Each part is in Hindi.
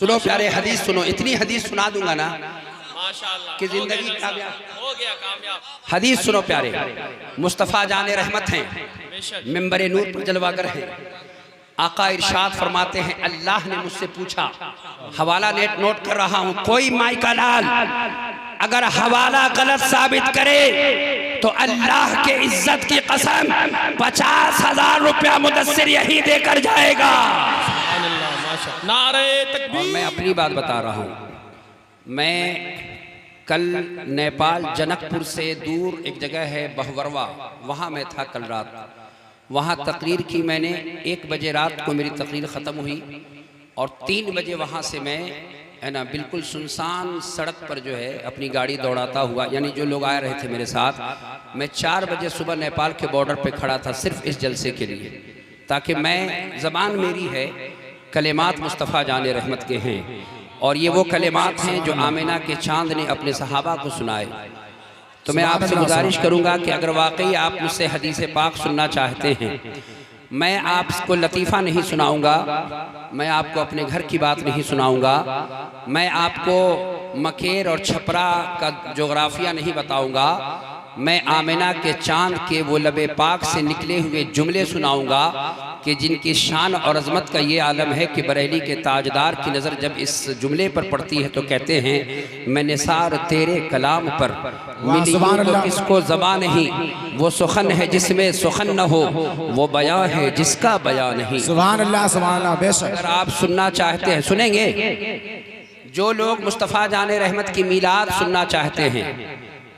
सुनो प्यारे, हदीस सुनो, इतनी हदीस सुना दूंगा ना माशाअल्लाह कि जिंदगी कामयाब हो गया कामयाब। हदीस सुनो प्यारे। मुस्तफ़ा जाने रहमत हैं, बेशक मिंबरे नूर पर जलवागर हैं। आका इरशाद फरमाते हैं, अल्लाह ने मुझसे पूछा, हवाला नोट कर रहा हूं, कोई माई का लाल अगर हवाला गलत साबित करे तो अल्लाह के इज्जत की कसम 50,000 रुपया मुदस्सिर यही देकर जाएगा। नारे और तकबीर। मैं अपनी बात बता रहा हूँ, मैं कल नेपाल जनकपुर से दूर एक जगह है बहवरवा, वहाँ मैं था कल रात। वहाँ तकरीर की मैंने, 1 बजे रात को मेरी तकरीर ख़त्म हुई और 3 बजे वहाँ से मैं है ना बिल्कुल सुनसान सड़क पर जो है अपनी गाड़ी दौड़ाता हुआ, यानी जो लोग आ रहे थे मेरे साथ, मैं 4 बजे सुबह नेपाल के बॉर्डर पे खड़ा था सिर्फ इस जलसे के लिए, ताकि मैं ज़बान मेरी है कलेमात मुस्तफ़ा जाने रहमत के हैं और ये वो कलेमात हैं जो आमिना के चांद ने अपने सहाबा को सुनाए। तो मैं आपसे गुजारिश करूंगा कि अगर वाकई आप मुझसे हदीस पाक सुनना चाहते हैं, मैं आपको लतीफ़ा नहीं सुनाऊंगा, मैं आपको अपने घर की बात नहीं सुनाऊंगा, मैं आपको मकेर और छपरा का जोग्राफिया नहीं बताऊंगा, मैं आमिना के चांद के वो लबे पाक से निकले हुए जुमले सुनाऊंगा कि जिनकी शान और अजमत का ये आलम है कि बरेली के ताजदार की नज़र जब इस जुमले पर पड़ती है तो कहते हैं, मैं निसार तेरे कलाम पर मिली तो किसको ज़बान नहीं, वो सुखन है जिसमें सुखन न हो, वो बयां है जिसका बयां नहीं। सुभान अल्लाह, सुभान अल्लाह। बेशक अगर आप सुनना चाहते हैं सुनेंगे। जो लोग मुस्तफ़ा जाने रहमत की मीलाद सुनना चाहते हैं,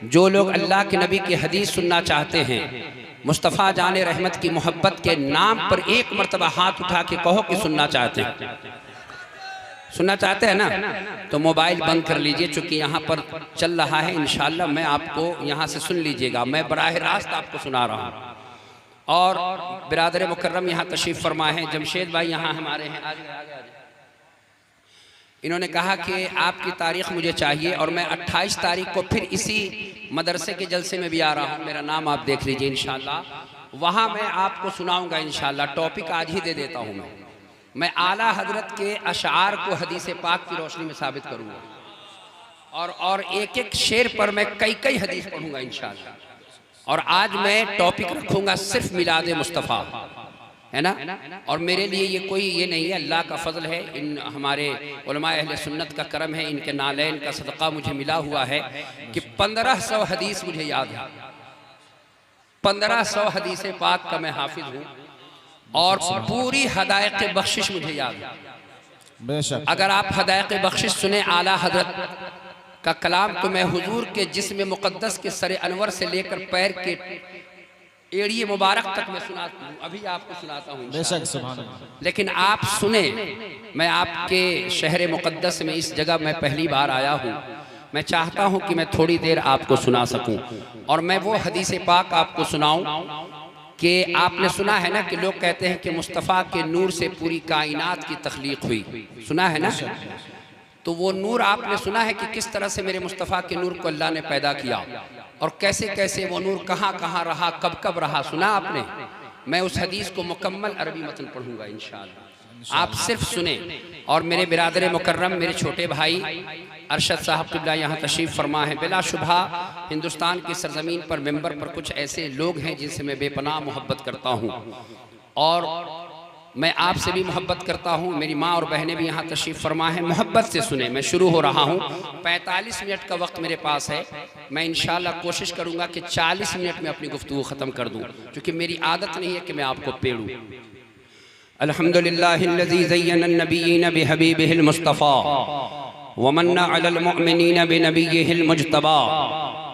जो लोग अल्लाह के नबी की हदीस सुनना चाहते हैं, मुस्तफ़ा जाने रहमत की मोहब्बत के नाम पर एक मरतबा हाथ उठा के कहो कि सुनना चाहते हैं। सुनना चाहते हैं ना, तो मोबाइल बंद कर लीजिए, चूँकि यहाँ पर चल रहा है, इंशाअल्लाह मैं आपको यहाँ से सुन लीजिएगा, मैं बराह रास्त आपको सुना रहा हूँ। और बिरादर मुकर्रम यहाँ तशरीफ़ फरमा है, जमशेद भाई यहाँ हमारे हैं, आगे। इन्होंने कहा कि आपकी तारीख़ मुझे चाहिए और मैं 28 तारीख को फिर इसी मदरसे के जलसे में भी आ रहा हूँ, मेरा नाम आप देख लीजिए इंशाअल्लाह, वहाँ मैं आपको सुनाऊँगा इंशाअल्लाह। टॉपिक आज ही दे देता हूँ मैं आला हजरत के अशार को हदीस पाक की रोशनी में साबित करूँगा और एक शेर पर मैं कई हदीस पढ़ूँगा इंशाअल्लाह। और आज मैं टॉपिक रखूँगा सिर्फ मिलाद मुस्तफ़ा, है ना। और मेरे लिए ये कोई ये नहीं है, अल्लाह का फजल है, इन हमारे उलमा अहले सुन्नत का करम है, इनके नालैन का सदका मुझे मिला हुआ है कि 1500 हदीस मुझे याद है, 1500 हदीस पाक का मैं हाफिज हूँ और पूरी हदायत बख्शिश मुझे याद है। बेशक अगर आप हदायत बख्शिश सुने आला हजरत का कलाम, तो मैं हुजूर के जिस्म मुक़द्दस के सरे अनवर से लेकर पैर के एड़िए मुबारक तक मैं सुनाता हूँ, अभी आपको सुनाता हूँ बेशक सुभान अल्लाह। लेकिन आप सुने, मैं आपके शहर मुक़द्दस में इस जगह मैं पहली बार आया हूँ, मैं चाहता हूँ कि मैं थोड़ी देर आपको सुना सकूँ और मैं वो हदीस पाक आपको सुनाऊँ कि आपने सुना है ना कि लोग कहते हैं कि मुस्तफ़ा के नूर से पूरी कायनात की तख्लीक हुई, सुना है ना। तो वो नूर आपने सुना है कि किस तरह से मेरे मुस्तफ़ा के नूर को अल्लाह ने पैदा किया और कैसे कैसे वो नूर कहाँ कहाँ रहा, कब कब रहा, सुना आपने। मैं उस हदीस को मुकम्मल अरबी मतन पढ़ूंगा इंशाअल्लाह, आप सिर्फ सुने। और मेरे बिरादर मुकर्रम, मेरे छोटे भाई अरशद साहब क़िबला यहाँ तशरीफ़ फरमा है। बिलाशुबहा हिंदुस्तान की सरज़मीन पर मेंबर पर कुछ ऐसे लोग हैं जिनसे मैं बेपनाह मोहब्बत करता हूँ और मैं आपसे भी मोहब्बत करता हूँ। मेरी माँ और बहनें भी यहाँ तशरीफ़ फरमा है, मोहब्बत से सुने। मैं शुरू हो रहा हूँ, 45 मिनट का वक्त मेरे पास है, मैं इंशाअल्लाह कोशिश करूँगा कि 40 मिनट में अपनी गुफ्तगू ख़त्म कर दूँ, क्योंकि मेरी आदत नहीं है कि मैं आपको पेड़ूँ। अल्हम्दुलिल्लाहिल्लज़ी ज़य्यना अन्नबिय्यीन बिहबीबिहिल मुस्तफ़ा व मन्ना अलल मुअमिनीन बिनबिय्यिहिल मुज्तबा,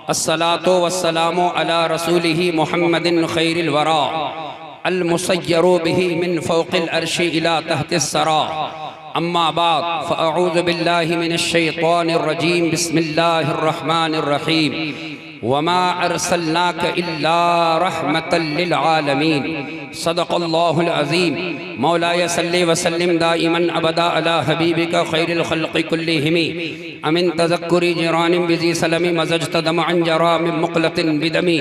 अस्सलातु वस्सलामु अला रसूलिही मुहम्मदिन खैरिल वरा, अल मुसय्यरु बिही मिन फ़ौक़िल अर्शि इला तहतिस सरा, अम्मा बाद फ़अऊज़ु बिल्लाहि मिनश शैतानिर रजीम, बिस्मिल्लाहिर रहमानिर रहीम, वमा अरसलनाक इल्ला रहमतल लिल आलमीन, सदक़ल्लाहुल अज़ीम। मौलाया सल्लि व सल्लिम दाइमन अबदा अला हबीबिका खैरिल खल्क़ि कुल्लिहिम अमिन तज़क्कुरि जिरानिम बिज़ी सलमी मज़जत दमअन जरा मिन मुक़लतिन बिदमी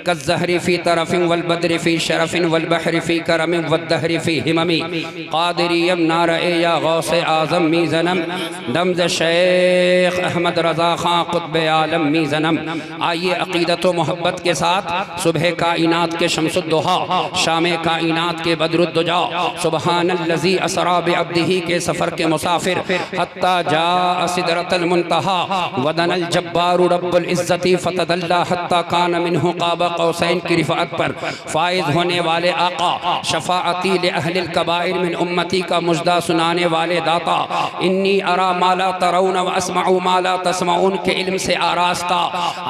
कज़्ज़हरि फ़ी तरफ़िन वल बद्रि फ़ी शरफ़िन वल बहरि फ़ी करमिन वद्दहरि फ़ी हिममी क़ादिरियम नारए या गौसे आज़म मीज़नम दम्ज़ शेख अहमद रज़ा ख़ां क़ुत्ब आलम मीज़नम। आइए अक़ीदत व मोहब्बत के साथ सुबह कायनात के शम्सुद्दुहा, शाम कायनात के बद्रुद्दुजा, सुबहानल्लज़ी असरा बिअब्दिही के सफ़र के मुसाफिर, हत्ता जाअ सिदरतल मुंतहा वदनल जब्बारु रब्बुल इज़्ज़ति फ़तदल्ला हत्ता कान मिन्हु क़ाब क़ौसैन की रिफ़अत पर फ़ाइज़ होने वाले आका, शफ़ाअती ले अहलिल कबाइर मिन उम्मती का मुजदा सुनाने वाले दाता, इन्नी अरा माला तरौन व अस्मउ माला तस्मऊन के इल्म से आरास्ता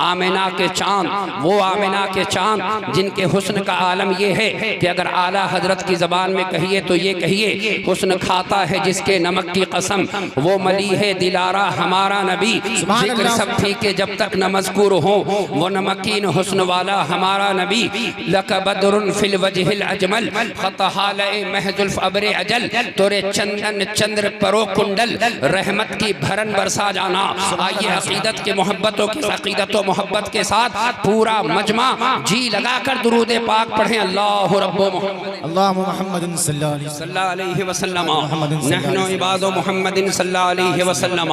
आमिना के चाँद, वो आमिना के चाँद जिनके हुस्न का आलम ये है कि अगर आला हजरत की ज़बान में कहिए तो ये कहिए, हुस्न खाता है जिसके नमक की कसम, वो मली है दिलारा हमारा नबी। जिक्र सब फीके जब तक न मज़कूर हो, वो नमकीन हुस्न वाला हमारा नबी। लक बदरुन फिल वजहिल अजमल ख़तहाले महजुल्फ अबरे अजल, तोरे चंदन चंद्र परो कुंडल रहमत की भरन बरसा जाना। आइए अक़ीदत के मोहब्बतों के अक़ीदत व मोहब्बत के साथ पूरा मजमा जी लगाकर दुरूद पाक पढ़ें। अल्लाहु रब्बु मुहम्मद अल्लाहुम्मा मुहम्मदिन सल्लल्लाहु अलैहि वसल्लम नहनु इबादु मुहम्मदिन सल्लल्लाहु अलैहि वसल्लम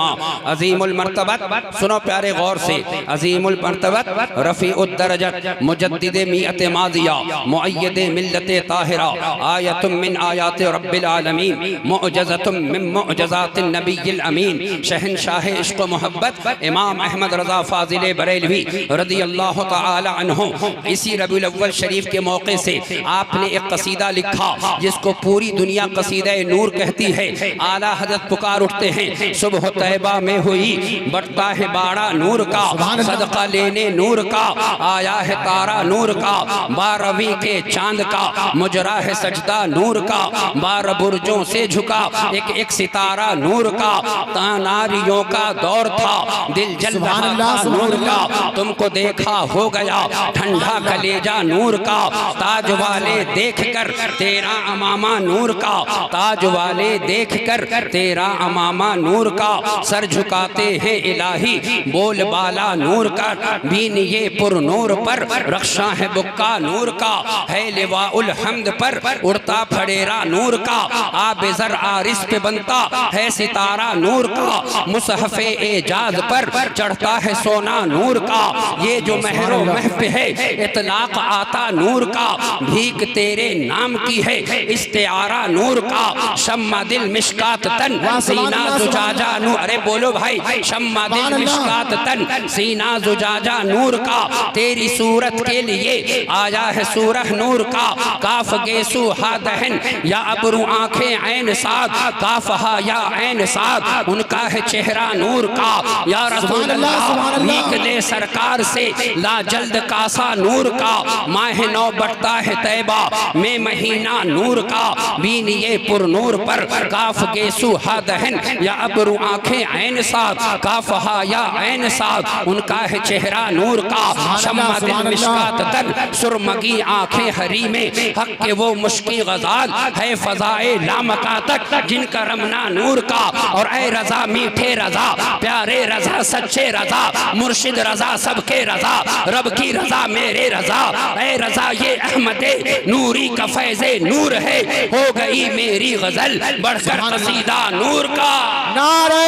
अज़ीमुल मर्तबत। सुनो प्यारे गौर से, अज़ीमुल मर्तबत रफ़ीउद दरजत मुजद्दिद मिअत माज़िया मुअय्यद मिल्लत ताहिरा आयतुम मिन आयात रब्बिल आलमीन मुअजज़तुम मिन मुअजज़ातिन नबिय्यिल अमीन शहंशाह इश्क़ व मोहब्बत इमाम अहमद रज़ा फ़ाज़िल बरेलवी रज़ियल्लाहु तआला अन्हु। इसी रबीउल अव्वल शरीफ के मौके से आपने एक कसीदा लिखा जिसको पूरी दुनिया कसीदा नूर कहती है। आला हज़रत पुकार उठते हैं, सुबह तैबा में हुई बढ़ता है बाड़ा नूर का, सदका लेने नूर का आया है तारा नूर का, बारहवीं के चांद का मुजरा है सजदा नूर का, 12 बुर्जों से झुका एक एक सितारा नूर का, तानारियों का दौर था दिल जल रहा था नूर का, तुमको देखा हो गया ठंडा कलेजा नूर का, ताज वाले देख कर तेरा अमामा नूर का, ताज वाले देख कर तेरा अमामा नूर का, सर झुकाते हैं इलाही बोल बाला नूर का, बीन ये पुर नूर पर रक्षा है बुक्का नूर का, है लिवाउल हम्द पर उड़ता फड़ेरा नूर का, आबेजर आरिस पे बनता है सितारा नूर का, मुसहफ़े एजाज पर चढ़ता है सोना नूर का, ये जो महरो महफ है इतलाक आता नूर का, भीख तेरे नाम की है इस्तिआरा नूर का, शम्मा दिल मिशकात तन सीना जुजाजा नूर। अरे बोलो भाई, शम्मा दिल मिशकात तन सीना जुजाजा नूर का, तेरी सूरत के लिए आया है सूरह नूर का, काफ गेसु हा दहन या अबरू आंखें ऐन साद, काफहा या ऐन साद उनका है चेहरा नूर का, या रसूल अल्लाह भीख दे सरकार से ला जल्द कासा नूर का, माह नौ बढ़ता है तैबा में महीना नूर का, बीन ये पुर नूर पर काफ गेसु हा दहन या अबरू आंखें ऐन साद, काफहा या ऐन साद उनका है चेहरा नूर का, शम्मा दिल मिशकात तन सुरमगी आंखें हरी में हक के वो मुश्की गजाल है फजाए लामका तक जिनका रमना नूर का, और ऐ रजा मीठे रजा प्यारे रजा सच्चे रजा मुर्शिद रजा सबके रजा रब की रजा मेरे रजा, ऐ रजा ये अहमदे नूरी का फैज़े नूर है, हो गई मेरी गजल बढ़कर कसीदा नूर का। नारे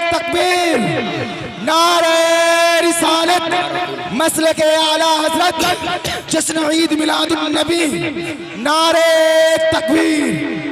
तकबीर, नारे रिसालत, मसले के आला हजरत, जश्न ईद मिलादुन नबी, नारे तकबीर।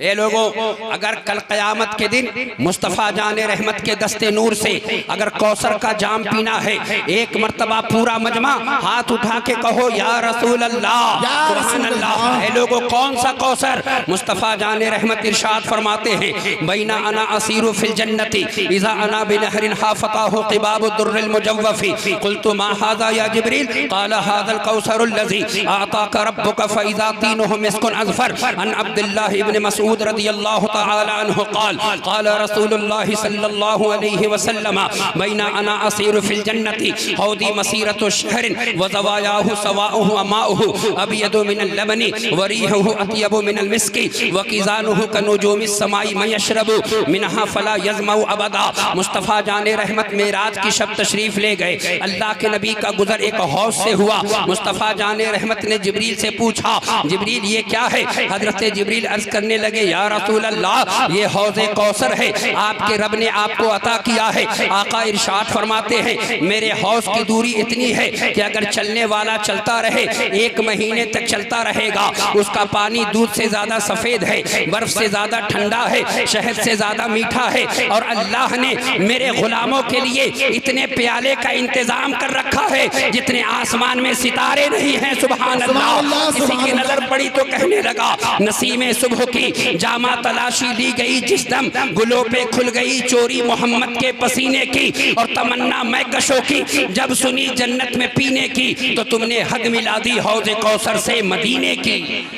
ए लोगों, अगर कल क़यामत के दिन मुस्तफ़ा जाने रहमत के दस्ते नूर से अगर कौसर का जाम पीना है, एक मर्तबा पूरा मजमा हाथ उठा के कहो या रसूल अल्लाह, सुभान अल्लाह। ए लोगों, कौन सा कौसर? मुस्तफ़ा जाने रहमत इरशाद फरमाते हैं, बैना अना असीरु फिल जन्नती इज़ा अना बिनहरिन हाफ़ताहु क़िबाबु दुर्रिल मुजव्वफ़ी क़ुल्तु मा हाज़ा या जिब्रील क़ाल हाज़ल कौसरुल लज़ी आताका रब्बुका फ़इज़ा तीनुहु मिस्कुन अज़फ़र अन अब्दुल्लाह इब्न मसऊद मसऊद रज़ियल्लाहु तआला अन्हु क़ाल रसूलुल्लाह सल्लल्लाहु अलैहि वसल्लम बैना अना असीरु फिल जन्नति हौदी मसीरतु शहरिन व ज़वायाहु सवाउहु व माउहु अबयदु मिनल लबनि व रीहुहु अत्यबु मिनल मिस्की व क़िज़ानुहुु कनुजूमिस समाई मन यशरबु मिनहा फला यज़मउ अबदा। मुस्तफ़ा जाने रहमत मेराज की शब तशरीफ ले गए। अल्लाह के नबी का गुजर एक हौज से हुआ। मुस्तफ़ा जाने रहमत ने जिब्रील से पूछा, जिब्रील ये क्या है? हजरत जिब्रील अर्ज करने लगे, या रसूल अल्लाह, ये हौज़े कौसर है, आपके रब ने आपको अता किया है। आका इरशाद फरमाते हैं, मेरे हौज की दूरी इतनी है कि अगर चलने वाला चलता रहे 1 महीने तक चलता रहेगा। उसका पानी दूध से ज्यादा सफेद है, बर्फ से ज्यादा ठंडा है, शहद से ज्यादा मीठा है। और अल्लाह ने मेरे गुलामों के लिए इतने प्याले का इंतजाम कर रखा है जितने आसमान में सितारे नहीं हैं। सुभान अल्लाह। किसी की नजर पड़ी तो कहने लगा, नसीमे सुबह की जामा तलाशी ली गई जिस दम, गुलों पे खुल गई चोरी मोहम्मद के पसीने की, और तमन्ना मैं कशों की जब सुनी जन्नत में पीने की, तो तुमने हद मिला दी हौज़े कौसर से मदीने की।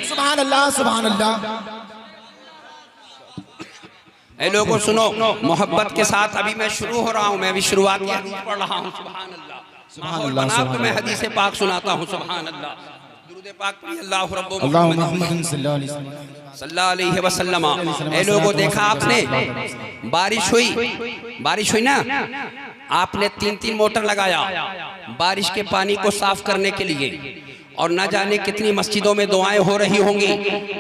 सुभान अल्लाह, सुभान अल्लाह। ए लोगों सुनो, मोहब्बत के साथ अभी मैं शुरू हो रहा हूँ, मैं अभी शुरुआत पढ़ रहा हूँ। सुभान अल्लाह। माहौल बना तो मैं हदीस पाक सुनाता हूँ। सुभान अल्लाह। दुरूद पाक पढ़िए, अल्लाह रब्बु मुहम्मद सल्लल्लाहु अलैहि वसल्लम। ए लोगों देखा आपने, बारिश हुई ना, आपने 3-3 मोटर लगाया बारिश के पानी को साफ करने के लिए। और न जाने कितनी मस्जिदों में दुआएं हो रही होंगी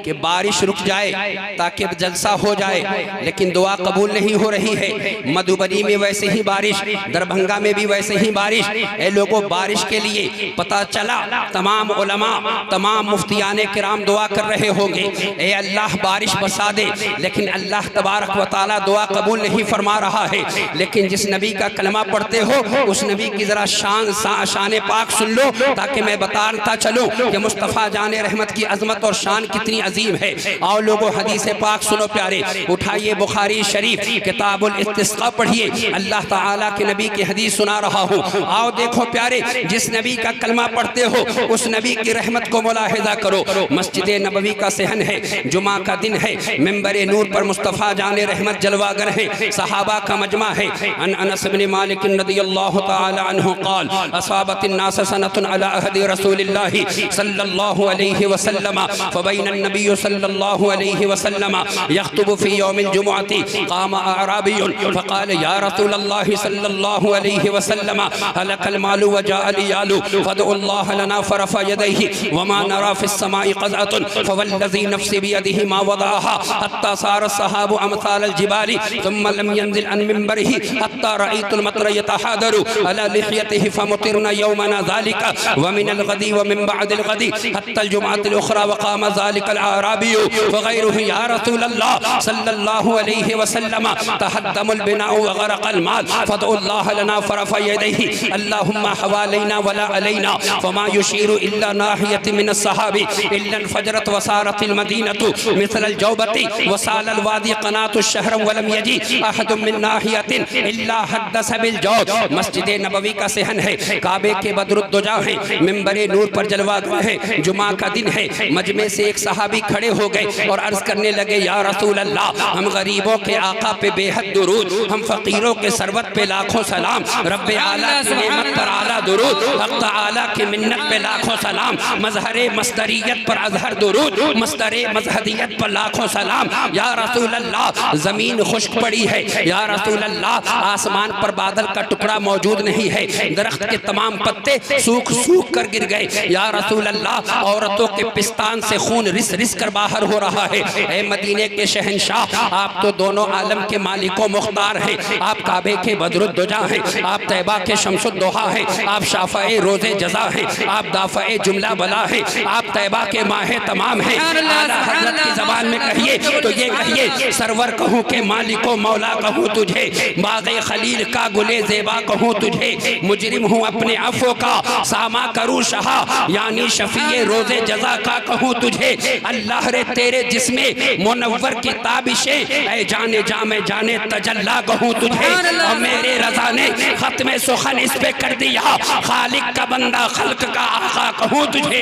कि बारिश रुक जाए ताकि जलसा हो जाए, लेकिन दुआ कबूल नहीं हो रही है। मधुबनी में वैसे ही बारिश, दरभंगा में भी वैसे ही बारिश। ए लोगों, बारिश के लिए पता चला तमाम उलमा, तमाम मुफ्तियाने किराम दुआ कर रहे होंगे, ए अल्लाह बारिश बरसा दे। लेकिन अल्लाह तबारक व तआला दुआ कबूल नहीं फरमा रहा है। लेकिन जिस नबी का कलमा पढ़ते हो उस नबी की जरा शान पाक सुन लो, ताकि मैं बताता चलूं कि मुस्तफ़ा जाने रहमत की अजमत और शान कितनी अजीम है। आओ लोगों, हदीस पाक सुनो प्यारे, उठाइए बुखारी शरीफ किताबुल इस्तिस्का पढ़िए। अल्लाह ताला के नबी की हदीस सुना रहा हूँ। आओ देखो प्यारे, जिस नबी का कलमा पढ़ते हो उस नबी की रहमत को मुलाहिजा करो। मस्जिद नबवी का सहन है, जुमा का दिन है, मिंबर नूर पर मुस्तफ़ा जाने रहमत जलवागर है, सहाबा का मजमा है। अनस बिन मालिक रज़ियल्लाहु तआला अन्हु क़ाल असाबतिन नास सनतुन अला अहदी रसूलिल्लाह सल्लल्लाहु अलैहि वसल्लम फबैनन नबी सल्लल्लाहु अलैहि वसल्लम यख्तुबु फी यौमिल जुमुअति क़ाम अअराबियुन फ़क़ाल या रसूलल्लाह सल्लल्लाहु अलैहि वसल्लम हलकल मालु व जाअल यालु फदउल्लाह लना फरफ़ा यदैहि व मा नरा फ़िस समाई क़ज़अतुन फ़वल्लज़ी नफ़्सी बियदिहि मा वदअहा हत्ता सार अस्सहाबु अमसालल जिबाली थुम्मा लम यंज़िल अन मिंबरिहि हत्ता रअयतुल मतर यतहादरु अला लिह्यतिहि फमुतिरना यौमना ज़ालिका व मिनल गदी व मिन बअदिल गदी हत्ता जुमअतिल उख़रा व क़ाम ज़ालिकल अअराबिय्यु व गैरुहु या रसूलल्लाह सल्लल्लाहु अलैहि वसल्लम तहद्दमुल बिनाउ व गरक़ल माल फदउल्लाह लना फरफ़ा यदैहि अल्लाहुम्मा हवालैना वला अलैना फमा युशीरु इल्ला नाहियति मिनस सहाबी इल्ला फजरत व सारतिल मदीनतु मिसलल जौबति व सालल वादी क़नातु शहरन व लम यजी अहदुम मिन नाहियतिन इल्ला हद्दस बिल जौद। मस्जिद नबवी का सहन है, काबे के बदरुद्दुजा है, मिंबरे नूर पर जलवागर है, जुमा का दिन है। मजमे से एक सहाबी खड़े हो गए और अर्ज करने लगे, या रसूल अल्लाह, हम गरीबों के आका पे बेहद दुरूद, हम फकीरों के सरवत पे लाखों सलाम, रब्बे आला की नेमत पर आला दुरूद, हक़ ताला की मिन्नत पे लाखों सलाम, मजहरे मस्दरियत पर अजहर दुरूद, मस्दरे मजहदियत पर लाखों सलाम। या रसूल अल्लाह, जमीन खुश्क पड़ी है, या रसूल अल्लाह, आसमान पर बादल का टुकड़ा मौजूद नहीं है, दरख्त के तमाम पत्ते सूख कर गिर गए। या रसूल अल्लाह, औरतों के पिस्तान से खून रिस रिस कर बाहर हो रहा है। ऐ मदीने के शहंशाह, आप तो दोनों आलम के मालिको मुख्तार हैं, आप काबे के बदरुद्दुजा हैं, आप तैबा के शम्सुद्दोहा हैं, आप शाफ़ाए रोज़े जज़ा हैं, आप दाफ़ाए जुमला बला हैं, आप तैबा के माहे तमाम हैं। आला हज़रत की ज़बान में कहिए तो ये कहिए, सरवर कहूँ के मालिको मौला कहूँ तुझे, बाग़े खलील का गुले ज़ेबा कहूँ तुझे, मुजरिम हूँ अपने अफ़ो का सामा करूँ शहा, यानी शफ़ीए रोज़े जज़ा का कहूँ तुझे। अल्लाह रे तेरे जिस्मे मुनव्वर की ताबिशें, ऐ जाने जामे जाने तजल्ला कहूँ तुझे। और मेरे रज़ा ने ख़त्मे सुखन इस पे कर दिया, खालिक का बंदा खल्क का आका कहूँ तुझे।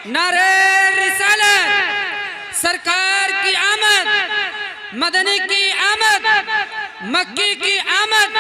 नारे रिसालत, सरकार की आमद, मदनी की आमद, मक्की की आमद,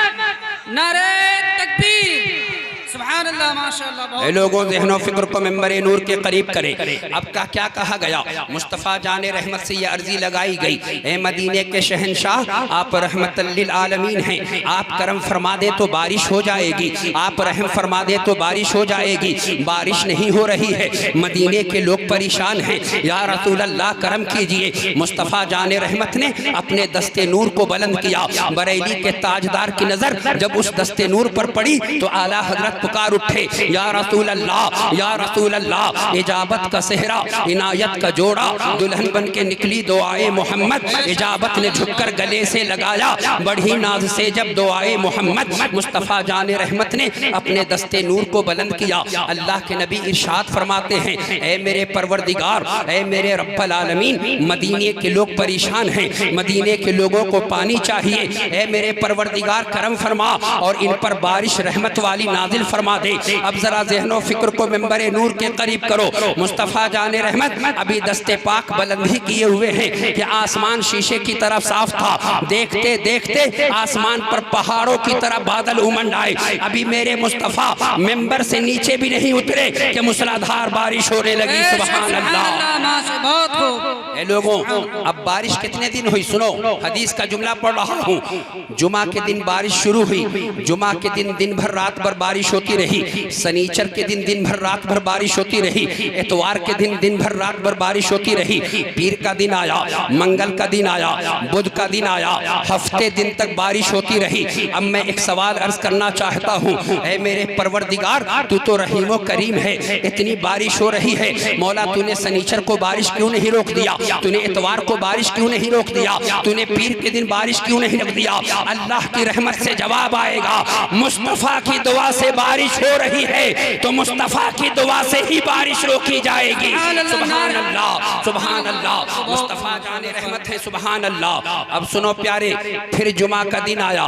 नारे तकबीर, सुभान अल्लाह, माशाअल्लाह। लोगों ज़हनो फिक्र को मिंबर नूर के करीब करें। अब का क्या कहा गया? मुस्तफ़ा जाने रहमत से ये अर्जी लगाई गई, ए मदीने के शहनशाह, आप रहमतल लिल आलमीन हैं, आप करम फरमा दे तो बारिश हो जाएगी, आप रहम फरमा दे तो बारिश हो जाएगी। बारिश नहीं हो रही है, मदीने के लोग परेशान हैं, या रसूल अल्लाह करम कीजिए। मुस्तफ़ा जाने रहमत ने अपने दस्ते नूर को बुलंद किया। बरेली के ताजदार की नज़र जब उस दस्ते नूर पर पड़ी तो आला हजरत पुकार उठे, या रसूल अल्लाह, या रसूल अल्लाह। इजाबत का सेहरा, इनायत का जोड़ा, दुल्हन बन के निकली दुआए मोहम्मद। इजाबत ने झुककर गले से लगाया, बढ़ी नाज से जब दुआए मोहम्मद। मुस्तफ़ा जाने रहमत ने अपने दस्ते नूर को बुलंद किया। अल्लाह के नबी इरशाद फरमाते हैं, ऐ मेरे परवरदिगार, ऐ मेरे रब्बुल आलमीन, मदीने के लोग परेशान हैं, मदीने के लोगों को पानी चाहिए। ऐ मेरे परवरदिगार करम फरमा और इन पर बारिश रहमत वाली नाजिल फरमा दे। अब जरा ज़हनो फिक्र को मिंबर नूर के करीब करो। मुस्तफ़ा जाने रहमत अभी दस्ते पाक बुलंदी किए हुए हैं कि आसमान शीशे की तरफ साफ था। देखते देखते आसमान पर पहाड़ों की तरह बादल उमड़ आए। अभी मेरे मुस्तफ़ा मिंबर से नीचे भी नहीं उतरे कि मूसलाधार बारिश होने लगी। सुभान अल्लाह। बहुत खूब। ए लोगों, अब बारिश कितने दिन हुई? सुनो, हदीस का जुमला पढ़ रहा हूँ। जुमा के दिन बारिश शुरू हुई, जुमा के दिन दिन भर रात भर बारिश होती रही, शनीचर के दिन दिन भर रात भर बारिश होती रही, इतवार के दिन दिन भर रात भर बारिश होती रही, पीर का दिन आया, मंगल का दिन आया, बुध का दिन आया, हफ्ते दिन तक बारिश होती रही। अब मैं एक सवाल अर्ज करना चाहता हूँ, ऐ मेरे परवरदिगार, तू तो रहीमो करीम है, इतनी बारिश हो रही है, मौला तूने शनीचर को बारिश क्यों नहीं रोक दिया? तूने इतवार को बारिश क्यों नहीं रोक दिया? तूने पीर के दिन बारिश क्यों नहीं रोक दिया? अल्लाह की रहमत से जवाब आएगा, मुस्तफ़ा की दुआ से बारिश हो रही है तो मुस्तफ़ा की दुआ से ही बारिश रोकी जाएगी। सुभान अल्लाह, सुभान अल्लाह। मुस्तफ़ा जाने रहमत है, सुभान अल्लाह। अब सुनो प्यारे, फिर जुमा का दिन आया,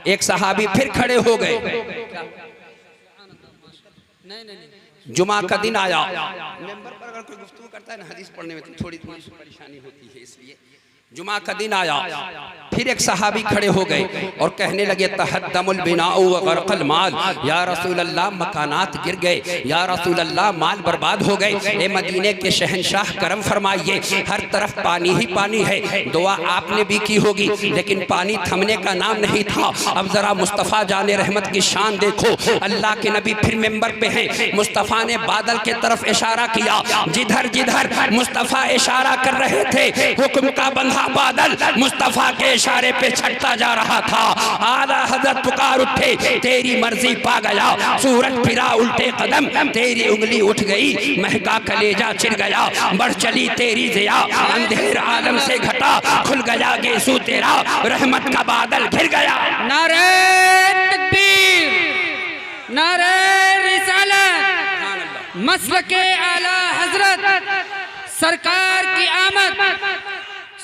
एक सहाबी फिर खड़े हो गए। जुमा का दिन आया, मेंबर पर अगर कोई गुफ्तगू करता है ना हदीस पढ़ने में तो थोड़ी परेशानी होती है, इसलिए जुमा का दिन आया, फिर एक सहाबी खड़े हो गए और कहने लगे, तहद्दमुल बिनाउ व गरक़ल माल, या रसूल अल्लाह मकानात गिर गए, या रसूल अल्लाह माल बर्बाद हो गए। ए मदीने के शहनशाह करम फरमाइए, हर तरफ पानी ही पानी है। दुआ आपने भी की होगी लेकिन पानी थमने का नाम नहीं था। अब जरा मुस्तफ़ा जाने रहमत की शान देखो। अल्लाह के नबी फिर मेंबर पे हैं, मुस्तफ़ा ने बादल के तरफ इशारा किया, जिधर जिधर मुस्तफ़ा इशारा कर रहे थे हुक्म का बंधा बादल मुस्तफ़ा के इशारे पे छटता जा रहा था। आला हज़रत पुकार उठे, तेरी मर्जी पा गया, सूरज फिरा उल्टे कदम, तेरी उंगली उठ गई, महका कलेजा चिर गया, बढ़ चली तेरी ज़िया, अंधेर आलम से घटा, खुल गया गेसू तेरा, रहमत का बादल घिर गया। नारे तकबीर, नारे रिसालत, मसलके आला हजरत, सरकार की आमद।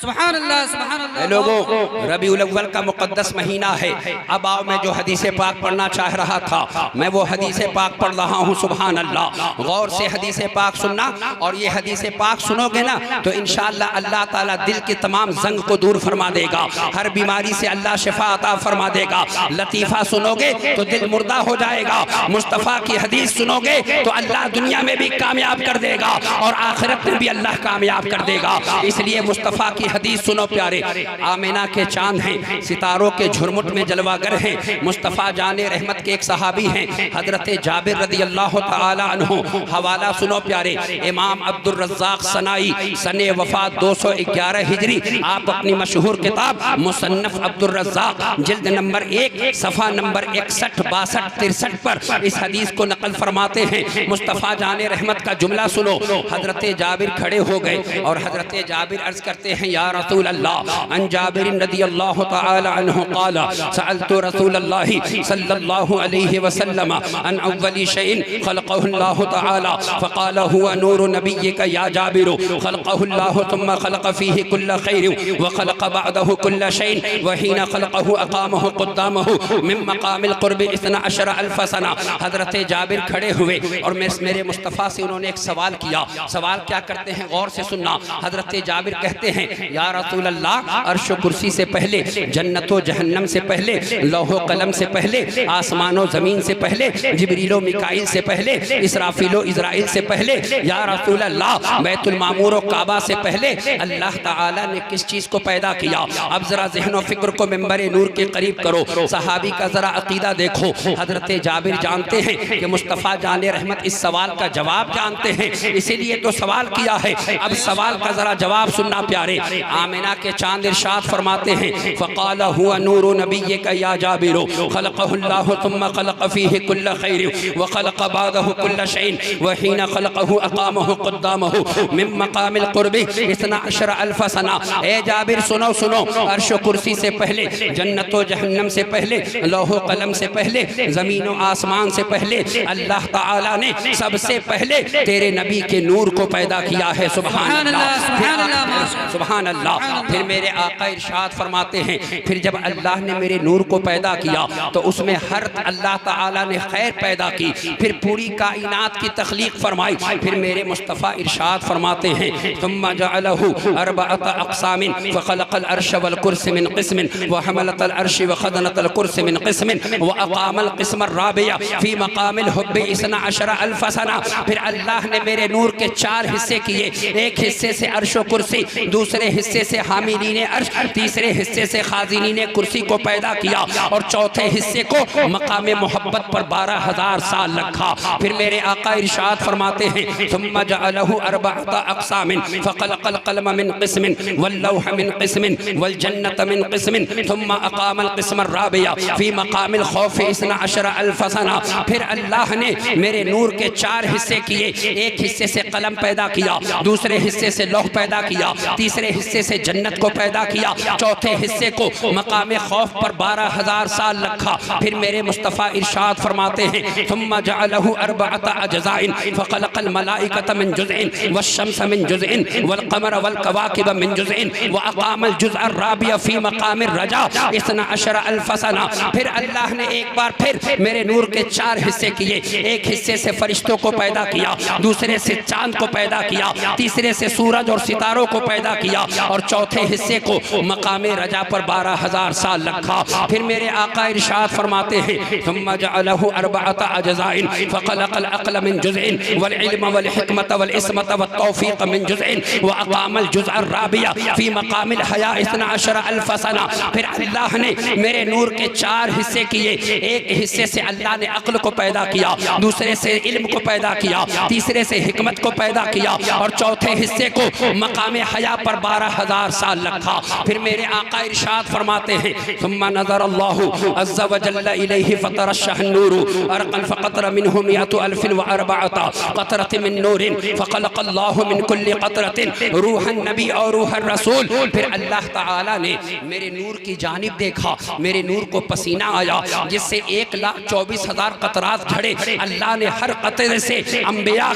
सुभान अल्लाह, सुभान अल्लाह। लोगों, रबीउल अव्वल का मुक़द्दस महीना है। अब आओ, मैं जो हदीस पाक पढ़ना चाह रहा था मैं वो हदीस पाक पढ़ रहा हूँ। सुभान अल्लाह। गौर से हदीस पाक सुनना, और ये हदीस पाक सुनोगे ना तो इंशाअल्लाह अल्लाह ताला दिल के तमाम जंग को दूर फरमा देगा, हर बीमारी से अल्लाह शिफा अता फरमा देगा। लतीफ़ा सुनोगे तो दिल मुर्दा हो जाएगा, मुस्तफ़ा की हदीस सुनोगे तो अल्लाह दुनिया में भी कामयाब कर देगा और आखिरत में भी अल्लाह कामयाब कर देगा। इसलिए मुस्तफ़ा की हदीस सुनो प्यारे। आमिना के चांद हैं, सितारों के झुरमुट में जलवागर हैं। मुस्तफ़ा जाने रहमत के एक सहाबी हैं, हजरत जाबिर रज़ी अल्लाह तआला अन्हु। हवाला सुनो प्यारे, इमाम अब्दुल रज़्ज़ाक़ सनाई सने वफ़ात 211 हिजरी, आप अपनी मशहूर किताब मुसन्नफ़ अब्दुल रज़्ज़ाक़ जिल्द नंबर 1 सफ़ा नंबर 61, 62, 63 पर इस हदीस को नकल फरमाते हैं। मुस्तफ़ा जाने रहमत का जुमला सुनो। हजरत जाबिर खड़े हो गए और हजरत जाबिर अर्ज़ करते हैं, या रसूल अल्लाह अन जाबिर रदियल्लाहु तआला अन्हु क़ाला सअलतु रसूलल्लाहि सल्लल्लाहु अलैहि वसल्लम अन अव्वली शैइन खलक़हु अल्लाहु तआला फ़क़ाल हुवा नूरु नबिय्यिका या जाबिर खलक़हु अल्लाहु थुम्मा खलक़ फ़ीहि कुल्ल खैरिन व खलक़ बअदहु कुल्ल शैइन व हीना खलक़हु अक़ामहु क़ुद्दामहु मिन मक़ामिल क़ुर्बि 12,000 सना। हज़रत जाबिर खड़े हुए और मेरे मुस्तफ़ा से उन्होंने एक सवाल किया। सवाल क्या करते हैं, गौर से सुनना। हज़रत जाबिर कहते हैं या रसूल अल्लाह, अर्श कुर्सी से पहले, जन्नत व जहन्नम से पहले, लौह कलम से पहले, आसमान व ज़मीन से पहले, जिब्रील व मिकाईल से पहले, इसराफील व इज़राइल से पहले, या रसूल अल्लाह बैतुल मामूर व काबा से पहले अल्लाह ताला ने किस चीज़ को पैदा किया? अब ज़रा ज़हन व फ़िक्र को मिंबर नूर के करीब करो। सहाबी का ज़रा अकीदा देखो। हज़रत जाबिर जानते हैं कि मुस्तफ़ा जाने रहमत इस सवाल का जवाब जानते हैं, इसीलिए तो सवाल किया है। अब सवाल का ज़रा जवाब सुनना प्यारे। आमिना के चांद इरशाद फरमाते हैं फ़क़ाल हुवा नूरु नबिय्यिका या जाबिर खलक़हु अल्लाहु थुम्मा खलक़ फ़ीहि कुल्ल खैरिन व खलक़ बअदहु कुल्ल शैइन व हीना खलक़हु अक़ामहु क़ुद्दामहु मिन मक़ामिल क़ुर्बि 12,000 सना। ए जाबिर सुनो सुनो, अर्श कुर्सी से पहले, जन्नत व जहन्नम से पहले, लौह कलम से पहले, ज़मीन व आसमान से पहले अल्लाह ताला ने सबसे पहले तेरे नबी के नूर को पैदा किया है। सुभान अल्लाह, सुभान अल्लाह। फिर मेरे आका इरशाद फरमाते हैं फिर जब अल्लाह ने मेरे नूर को पैदा किया तो उसमें हर अल्लाह ताला ने खैर पैदा की, फिर पूरी कायनात की तख्लीक फरमाई। फिर मेरे मुस्तफ़ा इरशाद फरमाते हैं सुम्मा जअलहु अर्बअत अक़सामिन फ़ख़लक़ल अर्श वल कुर्सी मिन क़िस्मिन व हमलतल अर्श व ख़ज़नतल कुर्सी मिन क़िस्मिन व अक़ामल क़िस्म राबिया फ़ी मक़ामिल हुब्बि 12,000 सना। फिर अल्लाह ने मेरे नूर के 4 हिस्से किए। एक हिस्से से अर्श व कुर्सी, दूसरे हिस्से से हामिलीने अर्श, तीसरे हिस्से से खाज़िनीने कुर्सी को पैदा किया और चौथे हिस्से को मकाम मोहब्बत पर 12,000 साल रखा। फिर मेरे आका इरशाद फरमाते हैं सुम्मा जअलहु अर्बअत अक़सामिन फ़ख़लक़ल क़लम मिन क़िस्मिन वल लौह मिन क़िस्मिन वल जन्नत मिन क़िस्मिन सुम्मा अक़ामल क़िस्म राबिया फ़ी मक़ामिल ख़ौफ़ 12,000 सना। फिर अल्लाह ने मेरे नूर के 4 हिस्से किए। एक हिस्से से कलम पैदा किया, दूसरे हिस्से से लौह पैदा किया, तीसरे हिस्से से जन्नत को पैदा किया, चौथे हिस्से को मकाम खौफ पर 12,000 साल रखा। फिर मेरे मुस्तफ़ा इरशाद फरमाते हैं सुम्मा जअलहु अर्बअत अज्ज़ाइन फ़ख़लक़ल मलाइकत मिन जुज़इन वश्शम्स मिन जुज़इन वल क़मर वल कवाकिब मिन जुज़इन व अक़ामल जुज़अ राबिया फ़ी मक़ामिर रजा 12,000 सना। फिर अल्लाह ने एक बार फिर मेरे नूर के 4 हिस्से किए। एक हिस्से से फरिश्तों को पैदा किया, दूसरे से चांद को पैदा किया, तीसरे से सूरज और सितारों को पैदा किया और चौथे हिस्से को मकामे रजा पर 12,000 साल रखा। फिर मेरे आका इरशाद फरमाते हैं सुम्मा जअलहु अर्बअत अज्ज़ाइन फ़ख़लक़ल अक़ल मिन जुज़इन वल इल्म वल हिकमत वल इस्मत वत तौफ़ीक़ मिन जुज़इन व अक़ामल जुज़अ राबिया फ़ी मक़ामिल हया 12,000 सना। फिर अल्लाह ने मेरे नूर के 4 हिस्से किए। एक हिस्से से अल्लाह ने अक्ल को पैदा किया, दूसरे से इल्म को पैदा किया, तीसरे से हिकमत को पैदा किया और चौथे हिस्से को मकामे हया पर 12,000 साल रखा। फिर मेरे आका इरशाद फरमाते हैं सुम्मा नज़र अल्लाहु अज़्ज़ा व जल्ला इलैहि फ़तरश्शह नूरु अरक़न फ़क़तरा मिन्हु मिअतु अल्फ़िन व अर्बअत क़तरतिन मिन नूरिन फ़ख़लक़ल्लाहु मिन कुल्लि क़तरतिन रूहन नबी और रूहन रसूल। फिर अल्लाह ताला ने मेरे नूर की जानिब देखा, मेरे नूर को पसीना आया जिससे 1,24,000 कतरात झड़े। अल्लाह ने हर कतरे से अंबिया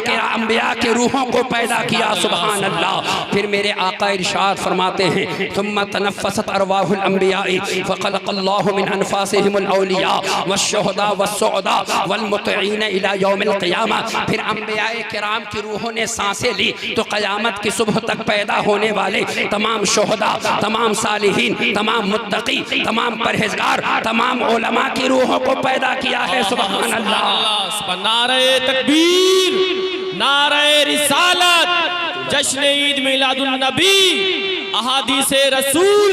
के रूहों को पैदा किया। सुभान अल्लाह। फिर मेरे आका इरशाद फरमाते हैं सुम्मा तनफ़्फ़सत अरवाहुल अंबियाई फ़ख़लक़ल्लाहु मिन अनफ़ासिहिमुल औलिया वश्शुहदा वस्सुअदा वल मुतईन इला यौमिल क़ियामा। फिर अंबियाए किराम की रूहों ने सांसें ली तो क़यामत की सुबह तक पैदा होने वाले तमाम शुहदा, तमाम सालिहीन, तमाम मुत्तकी, तमाम परहेज़गार, तमाम उलमा की रूहों को पैदा किया है। सुभान अल्लाह। नारे तकबीर, नारे रिसालत, जश्न ईद मिलादुन नबी, अहादीसे रसूल,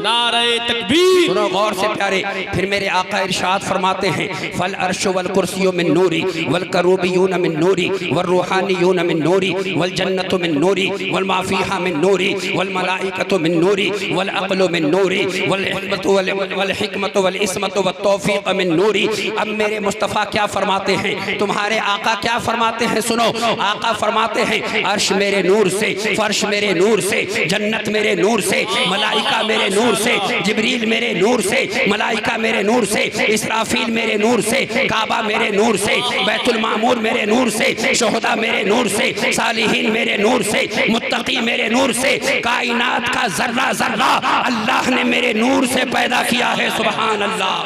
नारे तकबीर। सुनो गौर से प्यारे, फिर मेरे आका इरशाद फरमाते हैं फल अर्श वल कुर्सियो मिन नूरी वल करूबियून मिन नूरी वल रूहानियून मिन नूरी वल जन्नतु मिन नूरी वल माफीहा मिन नूरी वल मलाइकतु मिन नूरी वल अक्लु मिन नूरी वल हिकमतु वल हिकमतु वल इस्मतु वत तौफीक मिन नूरी। अब मेरे मुस्तफ़ा क्या फरमाते हैं, तुम्हारे आका क्या फरमाते हैं, सुनो। आका फरमाते हैं अर्श मेरे नूर से, फर्श मेरे नूर से, जन्नत मेरे नूर से, मलाइका मेरे नूर से, जिब्रील मेरे नूर से, मलाइका मेरे नूर से, इसराफील मेरे नूर से, काबा मेरे नूर से, बैतुल मामूर मेरे नूर से, शोहदा मेरे नूर से, सालिहीन मेरे नूर से, मुत्तकी मेरे नूर से, कायनात का जर्रा जर्रा अल्लाह ने मेरे नूर से पैदा किया है। सुभान अल्लाह।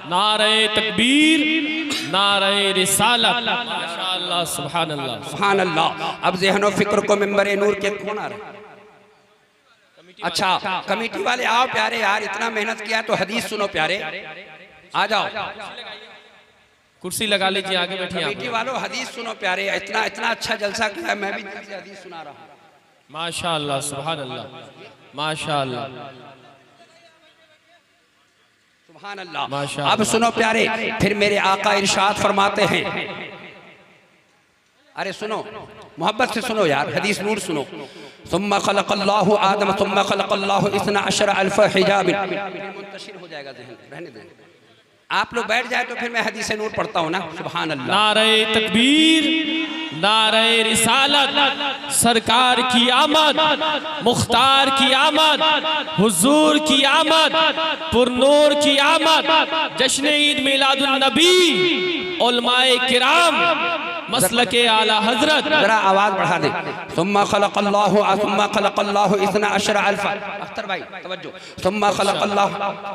नारे तकबीर, नारे रिसालत, माशाअल्लाह, सुभान अल्लाह, सुभान अल्लाह। अब ज़हन व फिक्र को मिंबर नूर के कौन आ रहा है? अच्छा कमेटी वाले आओ प्यारे, यार इतना मेहनत किया तो हदीस सुनो प्यारे, आ जाओ। कुर्सी लगा लीजिए, आगे बैठिए। कमेटी वालों हदीस सुनो प्यारे, इतना इतना अच्छा जलसा किया, मैं भी हदीस सुना रहा हूँ। माशाअल्लाह, सुभान अल्लाह, माशाअल्लाह, सुभान अल्लाह। माशाअल्लाह। अब सुनो प्यारे, फिर मेरे आका इरशाद फरमाते हैं, अरे सुनो मोहब्बत से सुनो यार, हदीस नूर सुनो। सुम्मा खलक़ल्लाहु आदम सुम्मा खलक़ल्लाहु इस्ना अशर अल्फ हिजाब। मुंतशिर हो जाएगा ज़हन, रहने दें। आप लोग बैठ जाए तो फिर मैं हदीस नूर पढ़ता हूँ ना। सुभान अल्लाह। नारे तकबीर, नारे रिसालत, सरकार की आमद, मुख्तार की आमद, हुजूर की आमद, पुरनूर की आमद, जश्न ईद मिलादुन नबी, उलमाए किराम, मसलके आला हजरत। जरा आवाज बढ़ा दे। सुम्मा खलक़ल्लाहु सुम्मा खलक़ल्लाहु इस्ना अशर अल्फ। अख्तर भाई तवज्जो। सुम्मा खलक़ल्लाहु,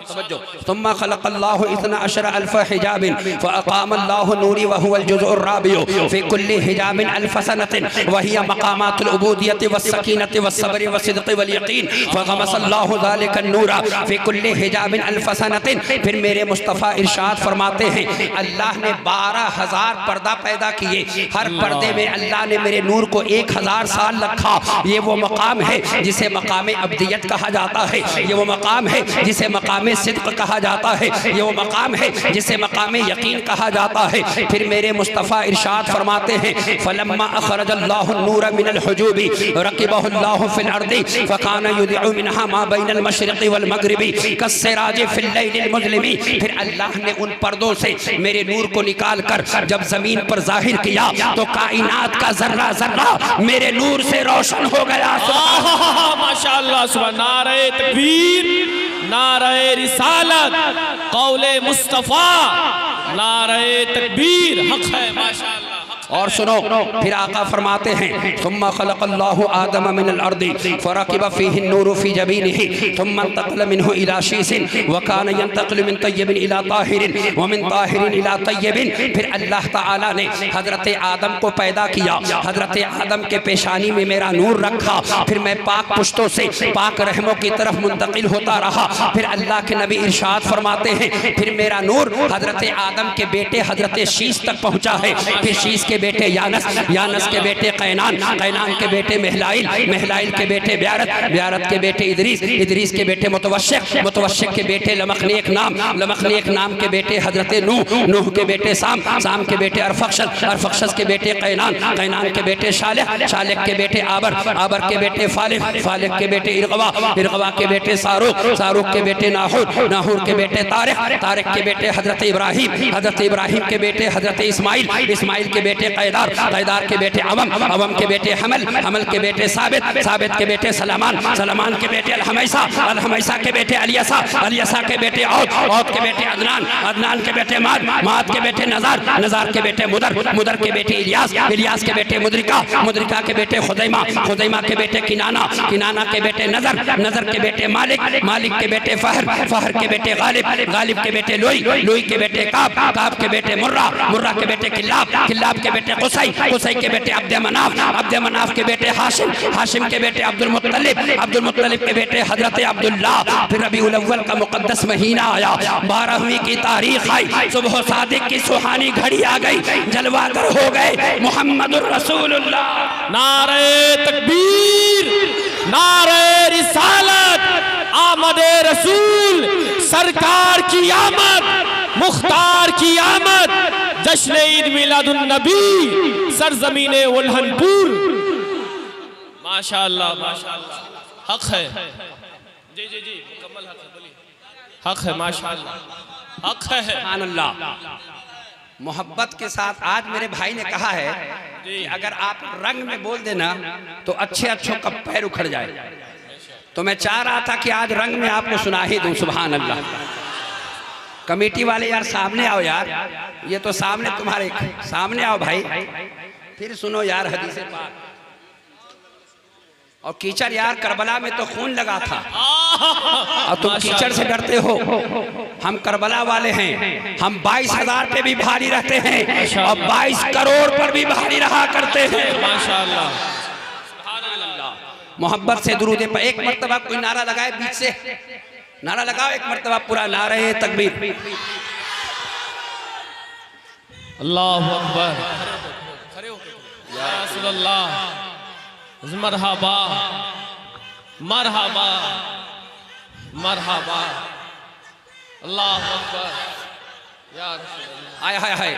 तवज्जो। सुम्मा खलक़ल्लाहु इस्ना अशर अल्फ हिजाबिन फ़अक़ामल्लाहु नूरी व हुवल जुज़्उर राबिउ फ़ी कुल्ली हिजाबिन अल्फ सनतिन व हिय मक़ामातुल उबूदियति वस्सकीनति वस्सब्रि वस्सिद्क़ि वल यक़ीन फ़ग़मसल्लाहु ज़ालिका नूरा फ़ी कुल्ली हिजाबिन अल्फ सनतिन। फिर मेरे मुस्तफ़ा इरशाद फरमाते हैं अल्लाह ने 12,000 पर्दा पैदा किए, हर पर्दे में अल्लाह ने मेरे नूर को 1000 साल रखा। ये वो मकाम है जिसे मकाम अब्दियत कहा जाता है, ये वो मकाम है जिसे मकाम सिद्क़ कहा जाता है, ये वो मकाम है जिसे मकाम यकीन कहा जाता है। फिर मेरे मुस्तफ़ा इरशाद फरमाते हैं फलम्मा अखरजल्लाहु नूर मिनल हुजूबी रक़िबहुल्लाहु फिल अर्दि फ़काना युदिउ मिनहा मा बैनल मशरिक़ि वल मग़रिबि कस्सिराजि फिल लैलिल मुज़लिमी। फिर अल्लाह ने उन पर्दों से मेरे नूर को निकाल कर जब ज़मीन पर ज़ाहिर किया तो कायनात का जर्रा जर्रा मेरे नूर से रोशन हो गया। माशाअल्लाह, सुभान। नारे तकबीर, नारे रिसालत, कौले मुस्तफा, नारे तकबीर, हक है, माशाअल्लाह। और सुनो फिर आका फरमाते हैं सुम्मा खलक़ल्लाहु आदम मिनल अर्दि फ़रक़िब फ़ीहि नूरु फ़ी जबीनिही सुम्मा इंतक़ल मिन्हु इला शीसिन व कान यंतक़िलु मिन तय्यबिन इला ताहिरिन व मिन ताहिरिन इला तय्यबिन। फिर अल्लाह ताला ने हज़रत आदम को पैदा किया, हज़रत आदम के पेशानी में मेरा नूर रखा, फिर मैं पाक पुश्तों से पाक रहमों की तरफ मुंतकिल होता रहा। फिर अल्लाह के नबी इरशाद फरमाते हैं फिर मेरा नूर हज़रत आदम के बेटे हज़रत शीस तक पहुँचा है, फिर शीस के बेटे यानस, यानस के बेटे कैनान, कैनान के बेटे महलाइल, महलाइल के बेटे ब्यारत, ब्यारत के बेटे इदरीस, इदरीस के बेटे मुतवश्शिक, मुतवश्शिक के बेटे लमखनीक नाम, लमखनीक नाम के बेटे हजरत नूह, नूह के बेटे साम, साम के बेटे अरफक्षद, अरफक्षद के बेटे कैनान, कैनान के बेटे शालिह, शालिह के बेटे आबर, आबर के बेटे फालिह, फालिह के बेटे इरगवा, इरगवा के बेटे सारूक, सारूक के बेटे नाहूर, नाहूर के बेटे तारिक, तारिक के बेटे हजरत इब्राहिम, हजरत इब्राहिम के बेटे हजरत इस्माइल, इस्माइल के बेटे कैदार, कैदार के बेटे अवम, अवम के बेटे हमल, हमल के बेटे साबित, साबित के बेटे सलमान, सलमान के बेटे अलहमैसा, अलहमैसा के बेटे अलियसा, अलियसा के बेटे औद, औद के बेटे अदनान, अदनान के बेटे माद, माद के बेटे नज़ार, नज़ार के बेटे मुदर, मुदर के बेटे इलियास, इलियास के बेटे मुद्रिका, मुद्रिका के बेटे खुदैमा, खुदैमा के बेटे किनाना, किनाना के बेटे नज़र, नज़र के बेटे मालिक, मालिक के बेटे फहर, फहर के बेटे गालिब, गालिब के बेटे लोई, लोई के बेटे काब, काब के बेटे मुर्रा, मुर्रा के बेटे किल्लाब, किल्लाब के बेटे कुसै, कुसै के बेटे अब्द मनाफ, अब्द मनाफ के बेटे हाशिम, हाशिम के बेटे अब्दुल मुत्तलिब, अब्दुल मुत्तलिब के बेटे हजरत अब्दुल्ला। फिर रबीउल अव्वल का मुकद्दस महीना आया, 12वीं की तारीख आई, सुबह सादिक की सुहानी घड़ी आ गई, जलवागर हो गए मुहम्मदुर रसूलुल्लाह। नारे तकबीर, नारे रिसालत, आमद रसूल सरकार की आमद, मुख्तार की आमद, जश्न ईद मिलादुन नबी सरजमीने उल्हनपुर। माशाअल्लाह माशाअल्लाह, हक है जी जी जी, मुकम्मल हक है, बोलिए हक है माशाअल्लाह, हक है। सुभान अल्लाह। मोहब्बत के साथ आज मेरे भाई ने कहा है कि अगर आप रंग में बोल देना तो अच्छे अच्छों का पैर उखड़ जाए, तो मैं चाह रहा था कि आज रंग में आपको सुना ही दूं। सुभान अल्लाह। कमेटी वाले यार सामने आओ यार, ये तो सामने तुम्हारे सामने आओ भाई, फिर सुनो यार हदीसे पाक। और कीचड़ यार, करबला में तो खून लगा था और तुम कीचड़ से डरते हो। हम करबला वाले हैं, हम 22,000 पे भी भारी रहते हैं और 22 करोड़ पर भी भारी रहा करते हैं। माशाअल्लाह। मोहब्बत से दुरूद पर एक मर्तबा कोई नारा लगाए, बीच से नारा लगाओ एक मर्तबा पूरा, नारे तकबीर। अल्लाहु अकबर। या रसूलल्लाह, मरहबा मरहबा मरहबा, अल्लाहु अकबर। या रसूलल्लाह, हाय हाय हाय।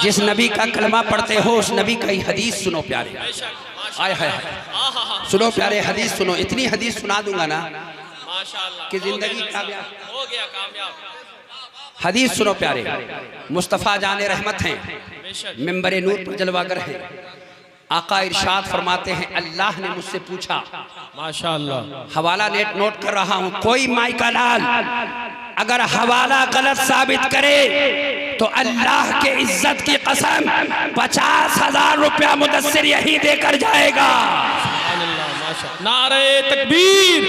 जिस नबी का कलमा पढ़ते हो उस नबी का ही हदीस सुनो प्यारे। हाय हाय हाय, सुनो प्यारे, हदीस सुनो। इतनी हदीस सुना दूंगा ना माशाअल्लाह कि जिंदगी कामयाब हो गया, कामयाब। हदीस सुनो प्यारे। मुस्तफ़ा जाने रहमत हैं, मिंबरे नूर पर जलवागर हैं। आका इरशाद फरमाते हैं, अल्लाह ने मुझसे पूछा, माशाअल्लाह, हवाला नेट नोट कर रहा हूं, कोई माई का लाल अगर हवाला गलत साबित करे तो अल्लाह के इज्जत की कसम 50,000 रुपया मुदस्सिर यही देकर जाएगा। नारे तकबीर,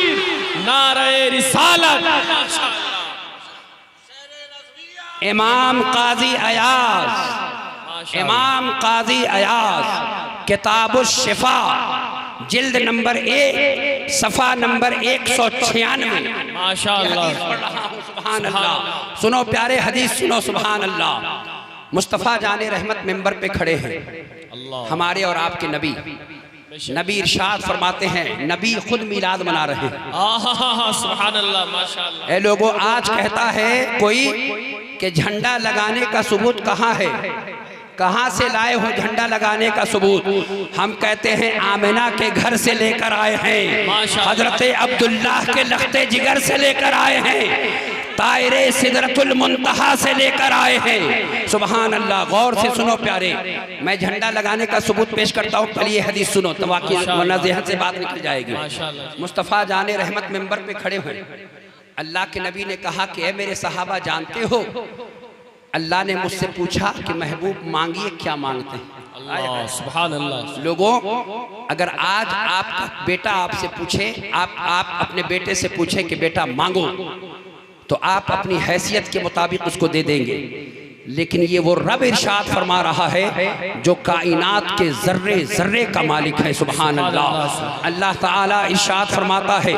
नारे रिसालत। माशाअल्लाह। इमाम काजी अयाज, इमाम काजी अयाज किताबुश शिफा जिल्द नंबर 1 सफ़ा नंबर 196। माशाअल्लाह। सुभान अल्लाह। सुनो प्यारे, हदीस सुनो। सुभान अल्लाह। मुस्तफ़ा जाने रहमत मिंबर पे खड़े हैं, हमारे और आपके नबी। नबी इरशाद फरमाते हैं, नबी खुद मिलाद मना रहे हैं। सुभान अल्लाह माशाअल्लाह। ए लोगों, आज कहता है कोई कि झंडा लगाने का सबूत कहाँ है, कहाँ से लाए हो झंडा लगाने का सबूत? हम कहते हैं आमिना के घर से लेकर आए हैं, हजरत अब्दुल्लाह के लख्ते जिगर से लेकर आए हैं, तायरे सिदरतुल मुंतहा से लेकर आए हैं। सुभान अल्लाह। गौर से सुनो प्यारे, मैं झंडा लगाने का सबूत पेश करता हूँ, पहले ये हदीस सुनो तो वाकई वरना ज़हन से बात निकल जाएगी। मुस्तफ़ा जाने रहमत मिंबर पे खड़े हुए, अल्लाह के नबी ने कहा कि ए मेरे सहाबा, जानते हो अल्लाह ने मुझसे पूछा कि महबूब मांगिए, क्या मांगते हैं? अल्लाह सुभान अल्लाह। लोगों, अगर आज आपका बेटा आपसे पूछे, आप अपने बेटे से पूछे कि बेटा मांगो, तो आप अपनी हैसियत के मुताबिक उसको दे देंगे। लेकिन ये वो रब इरशाद फरमा रहा है जो कायनात के जर्रे जर्रे का मालिक है। सुभान अल्लाह। अल्लाह ताला इरशाद फरमाता है,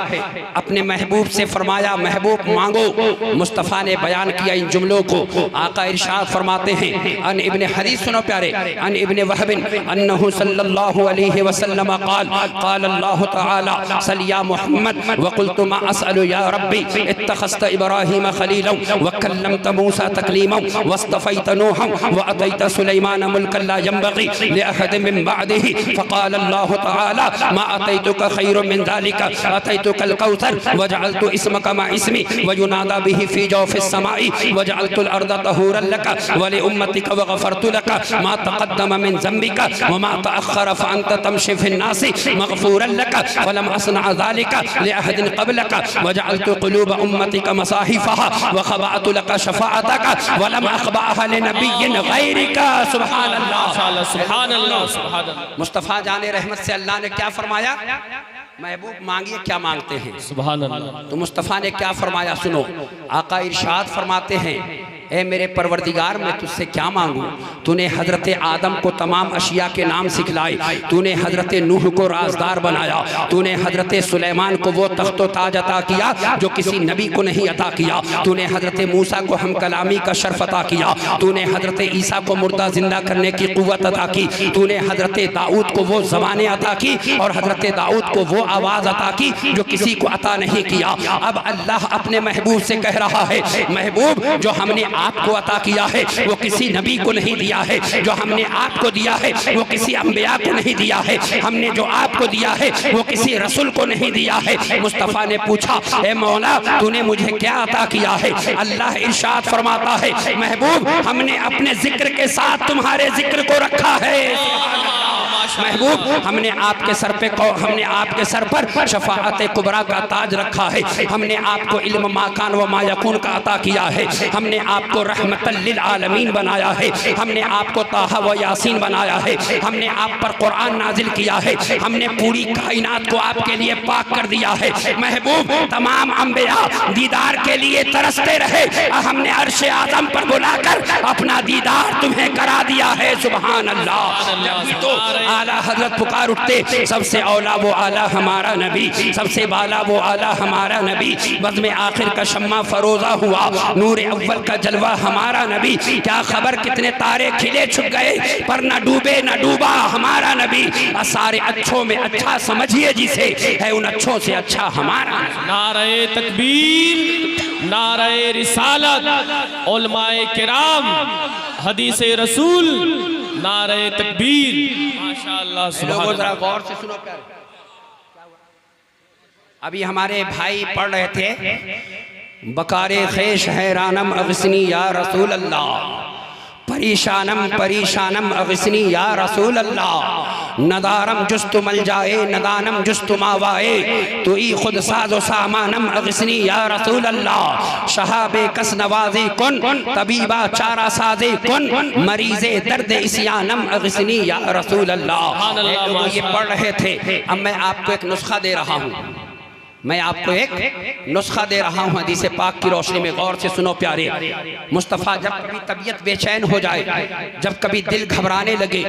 अपने महबूब से फरमाया, महबूब मांगो। मुस्तफ़ा ने बयान किया इन जुमलों को। आका इरशाद फरमाते हैं, अन इब्ने हदीस सुनो प्यारे, अन इब्ने वहबिन अन्नहु सल्लल्लाहु अलैहि वसल्लम क़ाल क़ाल अल्लाह ताला सल या मुहम्मद व क़ुल्तु मा असअलु या रब्बी इत्तख़ज़्त इब्राहीम ख़लीलन व कल्लमत मूसा तकलीमन वस्तफ़ैत नूहन व अतैत सुलैमान मुल्कन ला यंबग़ी लिअहद मिन बअदिही फ़क़ाल अल्लाह ताला मा अतैतुका ख़ैरुम मिन ज़ालिका अतैतुकल कौसर व जअलतु इस्मका मा इस्मी व युनादा बिही फ़ी जौफ़िस समाई व जअलतुल अर्द तहूरन लका व लिउम्मतिका व गफ़रतु लका मा तक़द्दम मिन ज़ंबिका व मा तअख़्ख़र फ़अन्त तमशी फ़िन्नासि मग़फ़ूरन लका व लम अस्नअ ज़ालिका लिअहदिन क़ब्लका व जअलतु क़ुलूब उम्मतिका मसाहिफ़हा व ख़बअतु लका शफ़ाअतका व लम अख़बअहा लिनबिय्यिन ग़ैरिका। सुभान अल्लाह, सुभान अल्लाह, सुभान अल्लाह। मुस्तफ़ा जाने रहमत से अल्लाह ने क्या फरमाया? महबूब मांगिए, क्या मांगते हैं? सुभान अल्लाह। तो मुस्तफ़ा ने क्या फरमाया? सुनो। आका इरशाद फरमाते हैं, ए मेरे परवरदिगार मैं तुझसे क्या मांगूं? तूने हजरत आदम को तमाम अशिया के नाम सिखलाए, तूने हजरत नूह को राजदार बनाया, तूने हजरत सुलेमान को वो तख्तो ताज अता किया जो किसी नबी को नहीं अता किया, तूने हजरत मूसा को हम कलामी का शर्फ अता किया, तूने हजरत ईसा को मुर्दा जिंदा करने की कुव्वत अता की, तूने हजरत दाऊद को वो ज़बानें अता की और हजरत दाऊद को वो आवाज़ अता की जो किसी को अता नहीं किया। अब अल्लाह अपने महबूब से कह रहा है, महबूब जो हमने आपको अता किया है वो किसी नबी को नहीं दिया है, जो हमने आपको दिया है वो किसी अंबिया को नहीं दिया है, हमने जो आपको दिया है वो किसी रसूल को नहीं दिया है। मुस्तफ़ा ने पूछा, ए मौला तूने मुझे क्या अता किया है? अल्लाह इरशाद फरमाता है, महबूब हमने अपने जिक्र के साथ तुम्हारे जिक्र को रखा है। महबूब हमने आपके सर पर शफाअत कुबरा का ताज रखा है, हमने आपको इल्म माकान व मायकून का अता किया है, हमने आपको रहमतल लिल आलमीन बनाया है, हमने आपको ताहा व यासीन बनाया है, हमने आप पर कुरान नाजिल किया है, हमने पूरी कायनात को आपके लिए पाक कर दिया है। महबूब तमाम अंबिया दीदार के लिए तरसते रहे, हमने अर्श आज़म पर बुलाकर अपना दीदार तुम्हें करा दिया है। सुभान अल्लाह। तो आला हजरत पुकार उठते, सबसे औला वो आला हमारा नबी, सबसे बाला वो आला हमारा नबी, बज़्म आखिर का शम्मा फरोजा हुआ, नूर अव्वल का जलवा हमारा नबी। क्या खबर कितने तारे खिले छुप गए पर न डूबे न डूबा हमारा नबी। सारे अच्छों में अच्छा समझिए जिसे, है उन अच्छों से अच्छा हमारा। नारे तकबीर, नारे रिसालत, उलमाए किराम, हदीसे रसूल, नारे तकबीर। माशाअल्लाह, लोगों जरा गौर से सुनो प्यारे। अभी हमारे भाई पढ़ रहे थे, बकारे ख़ेश हैरानम अगसनी या रसूल अल्लाह, परेशानम परेशानम अगसनी या रसूल अल्लाह, नदारम जुस्तु मल जाए नदानम जुस्तु मावाए, तो ई खुद साजो सामानम अगसनी या रसूल अल्लाह, शहाबे कस नवाज़े कुन तबीबा चारा साजे कुन, मरीज़े दर्द इस्यानम अगसनी या रसूल अल्लाह। लोग ये पढ़ रहे थे, अब मैं आपको एक नुस्खा दे रहा हूँ, मैं आपको एक नुस्खा दे रहा हूँ हदीस पाक की रोशनी में। गौर से सुनो प्यारे। मुस्तफ़ा जब कभी तबीयत बेचैन हो जाए, जब कभी दिल घबराने लगे,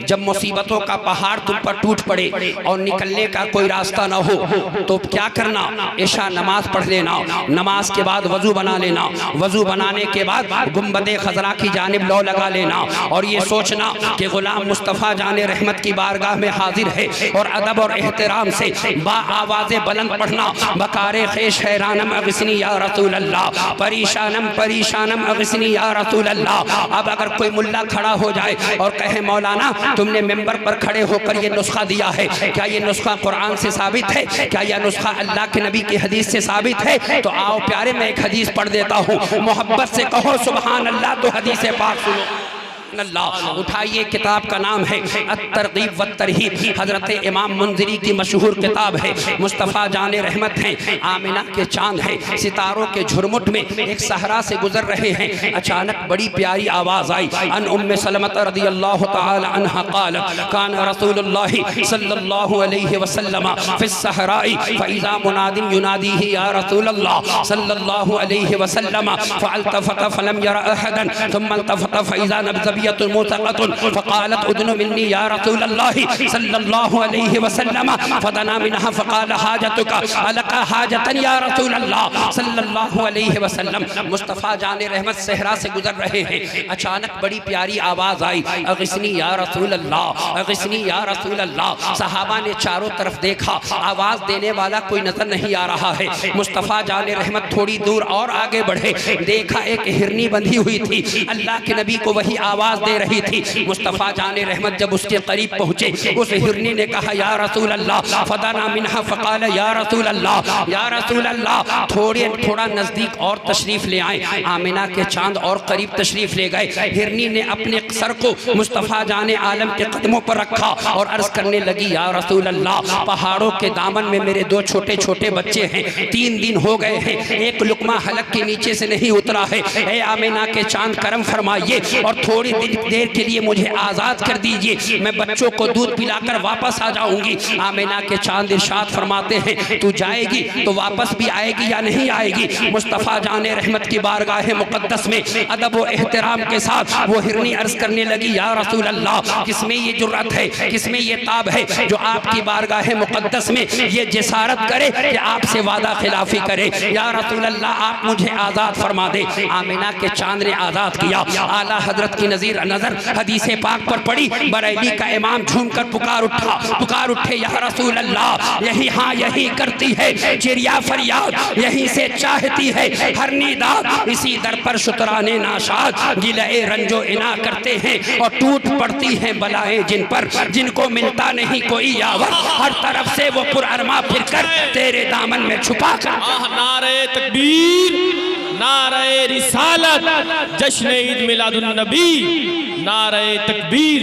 जब मुसीबतों का पहाड़ तुम पर टूट पड़े और निकलने का कोई रास्ता ना हो, तो क्या करना? इशा नमाज पढ़ लेना, नमाज के बाद वजू बना लेना, वजू बनाने के बाद गुंबदे खजरा की जानिब लौ लगा लेना और ये सोचना कि गुलाम मुस्तफ़ा जाने रहमत की बारगाह में हाजिर है, और अदब और एहतराम से बा आवाज़ बुलंद पढ़ना, बकारे ख़ेश हैरानम अगसनी या रसूल अल्लाह, परेशानम परेशानम अगसनी या रसूल अल्लाह। अब अगर कोई मुल्ला खड़ा हो जाए और कहे, मौलाना तुमने मिंबर पर खड़े होकर ये नुस्खा दिया है, क्या ये नुस्खा कुरान से साबित है? क्या यह नुस्खा अल्लाह के नबी की हदीस से साबित है? तो आओ प्यारे, मैं एक हदीस पढ़ देता हूँ, मोहब्बत से कहो सुभान अल्लाह, तो हदीस पाक सुनो। अल्लाह उठाइए, किताब का नाम है अत-तरगीब व तरहीब, हजरत इमाम मुंज़िरी की मशहूर किताब है। मुस्तफ़ा जाने रहमत हैं, आमिना के चांद हैं, सितारों के झुरमुट में एक सहरा से गुजर रहे हैं। अचानक बड़ी प्यारी आवाज़ आई, अन उम्मे सलमत रज़ियल्लाहु तआला अन्हा क़ालत कान रसूलुल्लाह सल्लल्लाहु अलैहि वसल्लम फ़िस सहराई फ़इज़ा मुनादिन युनादीही या रसूलल्लाह सल्लल्लाहु अलैहि वसल्लम फ़अल्तफ़त फ़लम यरा अहदन थुम्मा अल्तफ़त फ़इज़ा नब्ज़ फ़क़ालत उदनु मिन्नी या रसूल अल्लाह सल्लल्लाहु अलैहि वसल्लम फ़दना मिन्हा फ़क़ाल हाजतुका अलका हाजतन या रसूल अल्लाह सल्लल्लाहु अलैहि वसल्लम। मुस्तफ़ा जाने रहमत सहरा से गुजर रहे हैं, अचानक बड़ी प्यारी आवाज़ आई, अग़िस्नी या रसूल अल्लाह, अग़िस्नी या रसूल अल्लाह। सहाबा ने चारों तरफ देखा, आवाज़ देने वाला कोई नजर नहीं आ रहा है। मुस्तफ़ा जाने रहमत थोड़ी दूर और आगे बढ़े, देखा एक हिरनी बंधी हुई थी, अल्लाह के नबी को वही आवाज़ दे रही थी। मुस्तफ़ा जाने रहमत जब उसके करीब पहुंचे, उस हिरनी ने कहा, या रसूल अल्लाह, फदाना मिन्हा फ़क़ाल या रसूल अल्लाह, या रसूल अल्लाह। थोड़ा नज़दीक और तशरीफ़ ले आए, आमिना के चांद और करीब तशरीफ़ ले गए। हिरनी ने अपने सर को मुस्तफ़ा जाने आलम के कदमों पर रखा और अर्ज़ करने लगी, या रसूल अल्लाह, पहाड़ों के दामन में मेरे दो छोटे छोटे बच्चे हैं, 3 दिन हो गए हैं, एक लुकमा हलक के नीचे से नहीं उतरा है। ए आमिना के चांद करम फरमाइए और थोड़ी देर के लिए मुझे आज़ाद कर दीजिए, मैं बच्चों को दूध पिलाकर वापस आ जाऊंगी। आमिना के चांद इरशाद फरमाते हैं तू जाएगी तो वापस भी आएगी या नहीं आएगी? मुस्तफ़ा जाने रहमत की बारगाह मुक़द्दस में अदब व एहतराम के साथ वो हिरनी अर्ज करने लगी, या रसूल अल्लाह, किसमें ये जुर्रत है, किसमें ये ताब है जो आपकी बारगाह मुक़द्दस में ये जिसारत करे कि आपसे वादा खिलाफी करे? या रसूल अल्लाह, आप मुझे आज़ाद फरमा दे। आमिना के चांद ने आज़ाद किया। आला हजरत की नजर हदीस पाक पर पड़ी। बरेली का इमाम झूमकर पुकार उठे, या रसूल अल्लाह, यही हाँ यही करती है चिड़िया फरियाद, यहीं से चाहती है हर निदाद, इसी दर पर शुतराने नाशाद गिले रंजो इना करते हैं और टूट पड़ती हैं बलाएं जिन पर, जिनको मिलता नहीं कोई यावर, हर तरफ से वो पुरअरमा फिरकर तेरे दामन में छुपा कर। नारे तकबीर, नारे रिसालत, जश्न ईद मिलादुन नबी, नारे तकबीर।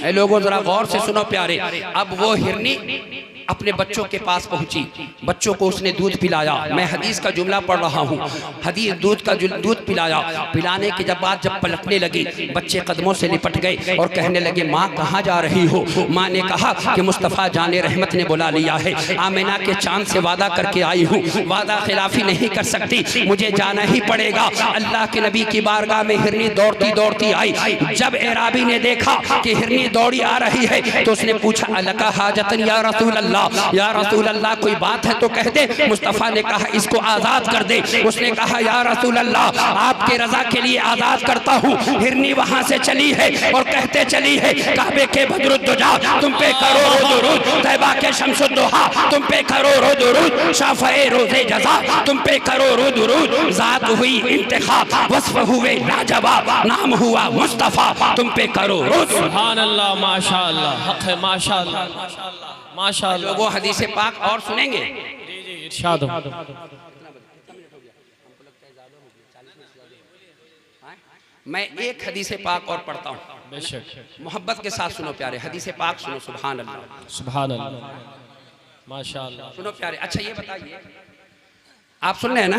ऐ लोगों जरा गौर से सुनो प्यारे, अब वो हिरनी अपने बच्चों के पास पहुंची, बच्चों को उसने दूध पिलाया। मैं हदीस का जुमला पढ़ रहा हूँ, हदीस दूध पिलाया। पिलाने के बाद जब पलटने लगी, बच्चे कदमों से लिपट गए और कहने लगे, माँ कहाँ जा रही हो? माँ ने कहा कि मुस्तफ़ा जाने रहमत ने बुला लिया है, आमिना के चांद से वादा करके आई हूँ, वादा खिलाफी नहीं कर सकती, मुझे जाना ही पड़ेगा। अल्लाह के नबी की बारगाह में हिरनी दौड़ती दौड़ती आई। जब एराबी ने देखा कि हिरनी दौड़ी आ रही है तो उसने पूछा, अलका हाजतन या रसूल अल्लाह, या रसूल अल्लाह कोई बात है तो कह दे। मुस्तफ़ा ने कहा इसको आज़ाद कर दे। उसने कहा, या रसूल अल्लाह, आपके रजा के लिए आज़ाद करता हूँ। हिरनी वहाँ से चली है और कहते चली है, काबे के बदरुद्दुजा तुम पे करोड़ों दुरूद, तैबा के शम्सुद्दुहा तुम पे करोड़ों दुरूद, शाफ़ए रोज़े जज़ा तुम पे करोड़ों दुरूद, ज़ात हुई इंतिखाब, वस्फ़ हुए लाजवाब, नाम हुआ मुस्तफ़ा तुम पे करोड़ों। सुभान अल्लाह, माशाअल्लाह, हक़ है, माशाअल्लाह, माशाअल्लाह। लोगों हदीस पाक और सुनेंगे? इरशाद। मैं एक हदीस पाक और पढ़ता हूँ, बेशक, मोहब्बत के साथ सुनो प्यारे, हदीस पाक सुनो। सुभान अल्लाह, सुभान अल्लाह, माशाअल्लाह, सुनो प्यारे। अच्छा ये बताइए, आप सुन रहे हैं ना?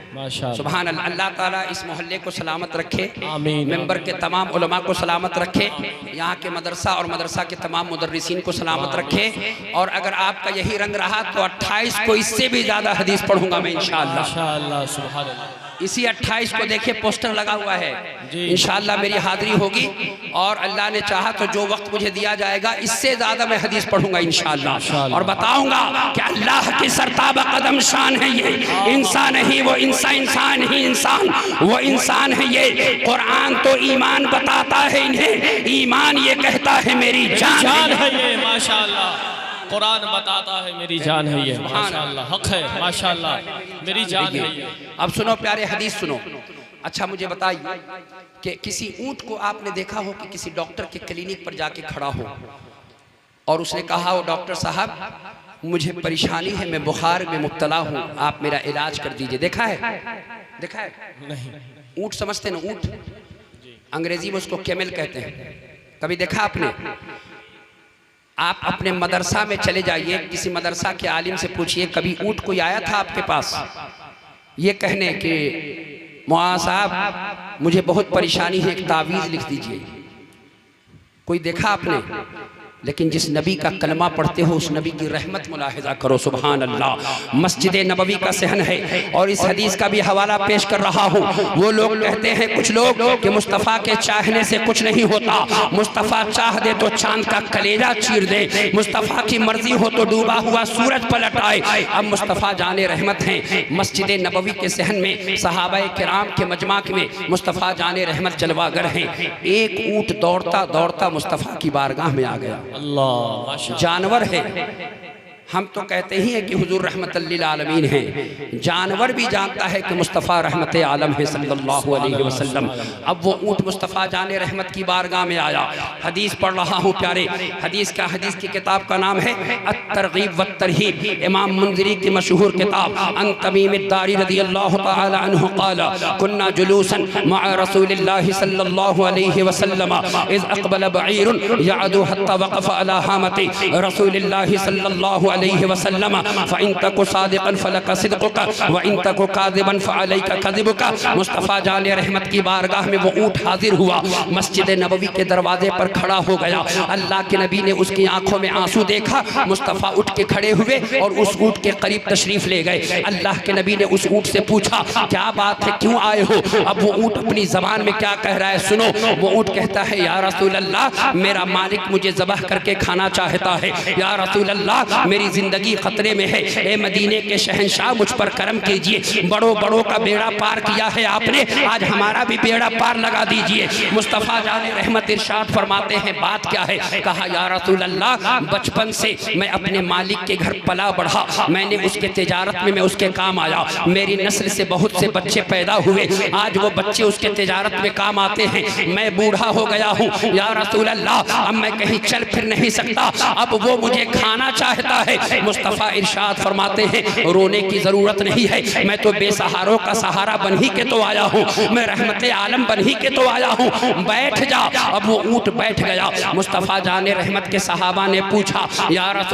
माशाअल्लाह, सुभान अल्लाह। अल्लाह ताला इस मोहल्ले को सलामत रखे, आमीन। मेंबर के तमाम उलमा को सलामत रखे, यहाँ के मदरसा और मदरसा के तमाम मुदर्रिसीन को सलामत रखे। और अगर आपका यही रंग रहा तो 28 को इससे भी ज़्यादा हदीस पढ़ूंगा मैं इंशाअल्लाह। माशाअल्लाह, सुभान अल्लाह। इसी 28 को देखिए पोस्टर लगा हुआ है, इंशाअल्लाह मेरी हाजिरी होगी और अल्लाह ने चाहा तो जो वक्त मुझे दिया जाएगा इससे ज़्यादा मैं हदीस पढ़ूंगा इंशाअल्लाह, और बताऊंगा कि अल्लाह की सरताब कदम शान है ये, इंसान ही वो इंसान ही इंसान, वो इंसान है ये। कुरान तो ईमान बताता है इन्हें, ईमान ये कहता है मेरी जान है ये, माशाअल्लाह। कुरान बताता है मेरी जान है ये, माशाअल्लाह, हक़ है, माशाअल्लाह, मेरी जान है ये। अब सुनो प्यारे, हदीस सुनो। अच्छा मुझे बताइए कि किसी ऊंट को आपने देखा हो कि किसी डॉक्टर के क्लिनिक पर जाके खड़ा हो और उसने कहा हो, डॉक्टर साहब मुझे परेशानी है, मैं बुखार में मुब्तला हूँ, आप मेरा इलाज कर दीजिए? देखा है? देखा है? नहीं। ऊंट समझते ना, ऊंट अंग्रेजी में उसको कैमल कहते हैं, कभी देखा आपने? आप अपने मदरसा में चले जाइए, किसी मदरसा के आलिम से पूछिए कभी ऊंट कोई आया था आपके पास ये कहने कि मौलाना साहब मुझे बहुत परेशानी है, एक तावीज़ लिख दीजिए? कोई देखा आपने? लेकिन जिस नबी का कलमा पढ़ते हो उस नबी की रहमत मुलाहिजा करो। सुभान अल्लाह। मस्जिद नबवी का सहन है और इस हदीस का भी हवाला पेश कर रहा हूँ। वो लोग कहते हैं कुछ लोग कि मुस्तफ़ा के चाहने से कुछ नहीं होता, मुस्तफ़ा चाह दे तो चांद का कलेजा चीर दे, मुस्तफ़ा की मर्जी हो तो डूबा हुआ सूरज पलट आए। अब मुस्तफ़ा जाने रहमत हैं, मस्जिद नबवी के सहन में सहाबाए किराम के मजमा में मुस्तफ़ा जाने रहमत जलवागर हैं। एक ऊँट दौड़ता दौड़ता मुस्तफ़ा की बारगाह में आ गया। अल्लाह, जानवर है, हम तो कहते ही हैं कि हुजूर रहमतुल लिल आलमीन हैं, जानवर भी जानता है कि मुस्तफ़ा रहमत आलम है सल्लल्लाहु अलैहि वसल्लम। अब वो ऊँट मुस्तफ़ा जाने रहमत की बारगाह में आया। हदीस पढ़ रहा हूँ प्यारे, हदीस की किताब का नाम है अत-तरगीब व-तरहीब, इमाम मुंज़िरी की मशहूर किताब। अन तमीम अद-दारी रज़ियल्लाहु तआला अन्हु क़ाला कुन्ना जुलूसन मअ रसूलिल्लाहि सल्लल्लाहु अलैहि वसल्लम इज़ अक़बल बईरुन यअदु हत्ता वक़फ़ अला हामति रसूलिल्लाहि सल्लल्लाहु अलैहि वसल्लम फ़इन तकु सादिक़न फलक सिद्क़ुका व इन तकु काज़िबन फ़अलैका कज़िबुका। मुस्तफ़ा जाने रहमत की बारगाह में वो ऊँट हाजिर हुआ, मस्जिद नबवी के दरवाजे पर खड़ा हो गया। अल्लाह के नबी ने उसकी आंखों में आंसू देखा। मुस्तफ़ा उठ के खड़े हुए और उस ऊँट के करीब तशरीफ़ ले गए। अल्लाह के नबी ने उस ऊँट से पूछा, क्या बात है, क्यों आए हो? अब वो ऊँट अपनी ज़बान में क्या कह रहा है सुनो। वो ऊँट कहता है, या रसूल अल्लाह, मेरा मालिक मुझे ज़बह करके खाना चाहता है। या रसूल अल्लाह, मेरी ज़िंदगी ख़तरे में है। ए मदीने के शहंशाह, मुझ पर करम कीजिए। बड़ों बड़ों का बेड़ा पार किया है आपने, आज हमारा भी बेड़ा पार लगा दीजिए। मुस्तफ़ा जाने रहमत इरशाद फरमाते हैं, बात क्या है? कहा, या रसूल अल्लाह, बचपन से मैं अपने मालिक के घर पला बढ़ा, मैंने उसके तिजारत में मैं उसके काम आया, मेरी नस्ल से बहुत से बच्चे पैदा हुए, आज वो बच्चे उसके तिजारत में काम आते हैं। मैं बूढ़ा हो गया हूँ या रसूल अल्लाह, अब मैं कहीं चल फिर नहीं सकता, अब वो मुझे खाना चाहता है। मुस्तफ़ा इरशाद फरमाते हैं, रोने की ज़रूरत नहीं है, मैं तो बेसहारों का सहारा बन ही के तो आया हूँ, मैं रहमते आलम बन ही के तो आया हूँ, बैठ जा। अब वो ऊँट बैठ गया। मुस्तफ़ा जाने रहमत के सहाबा ने पूछा,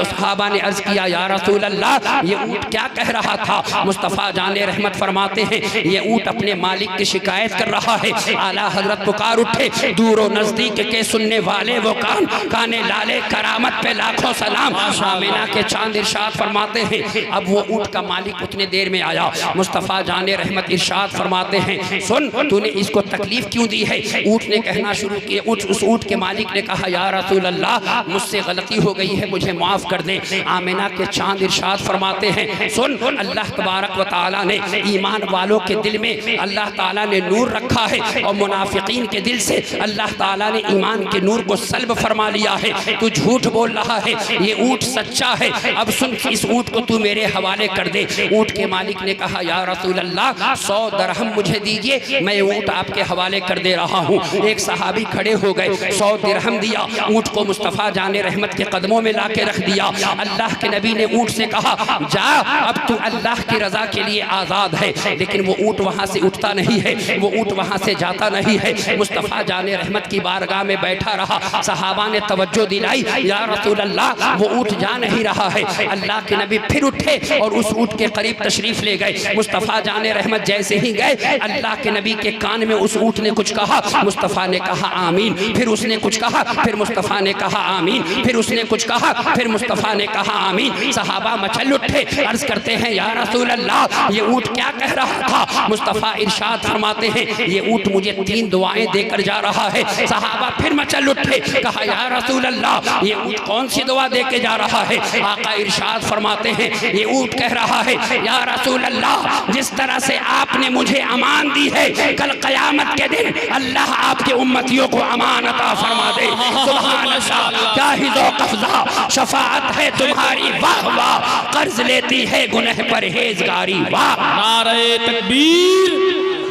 सहाबा ने अर्ज़ किया, या रसूल अल्लाह, ये ऊँट क्या कह रहा था? मुस्तफ़ा जाने रहमत फरमाते हैं, ये ऊँट अपने मालिक की शिकायत कर रहा है। आला हजरत पुकार उठे, दूरो नज़दीक के सुनने वाले वो काने लाले, करामत पे लाखों सलाम। आमिना के चांद इरशाद फरमाते हैं, अब वो ऊँट का मालिक उतने देर में आया। मुस्तफ़ा जाने रहमत इरशाद फरमाते हैं, सुन, तूने इसको तकलीफ क्यों दी है? ऊँट ने कहना शुरू किया। उस ऊँट के मालिक ने कहा, या रसूल अल्लाह, मुझसे गलती हो गई है, मुझे माफ़ कर दे। आमिना के चांद इरशाद फरमाते हैं, सुन, अल्लाह तबारक व तआला ने ईमान वालों के दिल में अल्लाह ताला ने नूर रखा है और मुनाफिकीन के दिल से अल्लाह ताला ने ईमान के नूर को सल्ब फरमा लिया है। तू झूठ बोल रहा है, ये ऊँट सच्चा है, अब सुन, इस ऊँट को तू मेरे हवाले कर दे। ऊँट के मालिक ने कहा, या रसूल अल्लाह, 100 दरहम मुझे दीजिए, मैं ऊँट आपके हवाले कर दे रहा हूँ। एक सहाबी खड़े हो गए, 100 दिरहम दिया, ऊँट को मुस्तफ़ा जाने रहमत के कदमों में ला के रख दिया। अल्लाह के नबी ने ऊँट से कहा, जा, अब तू अल्लाह की रज़ा के लिए आज़ाद है। लेकिन वो ऊँट वहाँ से उठता नहीं है, वो ऊँट वहाँ से जाता नहीं है। मुस्तफ़ा जाने रहमत की बारगाह में बैठा रहा। सहाबा ने तवज्जो दिलाई, या रसूल अल्लाह, वो ऊँट जा नहीं रहा है। अल्लाह के नबी फिर उठे और उस ऊँट के करीब तशरीफ़ ले गए। मुस्तफ़ा जाने रहमत जैसे ही गए, अल्लाह के नबी के कान में उस ऊँट ने कुछ कहा। मुस्तफ़ा ने कहा आमीन, फिर उसने कुछ कहा, फिर मुस्तफ़ा ने कहा आमीन, फिर उसने कुछ कहा, फिर मुस्तफ़ा ने कहा आमीन। सहाबा मचल उठे, अर्ज़ करते हैं, या रसूल अल्लाह, ये ऊँट क्या कह रहा था? मुस्तफ़ा इरशाद फरमाते हैं, ये ऊँट मुझे 3 दुआएं देकर जा रहा है। सहाबा फिर मचल उठे, कहा, या रसूल अल्लाह, ये ऊँट कौन सी दुआ दे के जा रहा है? आका इरशाद फरमाते हैं, ये ऊँट कह रहा है, या रसूल अल्लाह, जिस तरह से आपने मुझे अमान दी है, कल क़यामत के दिन अल्लाह आपके उम्मतियों को अमान अता फरमा दे। सुभान अल्लाह, क्या ही ज़ौक़-अफ़ज़ा शफ़ाअत है तुम्हारी, वाह वाह, कर्ज लेती है गुनह परहेज़गारी, वाह। नारे तकबीर,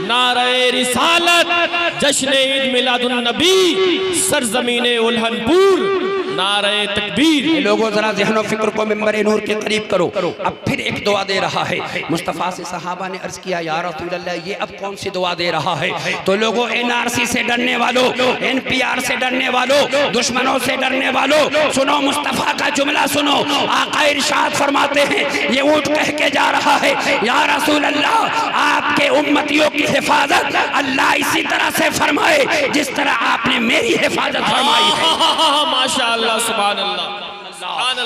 नारे रिसालत, जश्न ईद मिलादुन नबी, सरज़मीने उल्हनपुर, नारे तकबीर। लोगों जरा ज़हन फिक्र को मिंबर नूर के करीब करो। अब फिर एक दुआ दे रहा है। मुस्तफ़ा से सहाबा ने अर्ज़ किया, या रसूल अल्लाह, ये अब कौन सी दुआ दे रहा है? तो लोगों, NRC से डरने वालों, NPR से डरने वालों, दुश्मनों से डरने वालों, सुनो मुस्तफ़ा का जुमला सुनो। आका इरशाद फरमाते हैं, ये ऊँट कह के जा रहा है, या रसूल अल्लाह, आपके उम्मतियों की हिफाजत अल्लाह इसी तरह से फरमाए जिस तरह आपने मेरी हिफाजत फरमाई है। माशाअल्लाह, सुभान अल्लाह,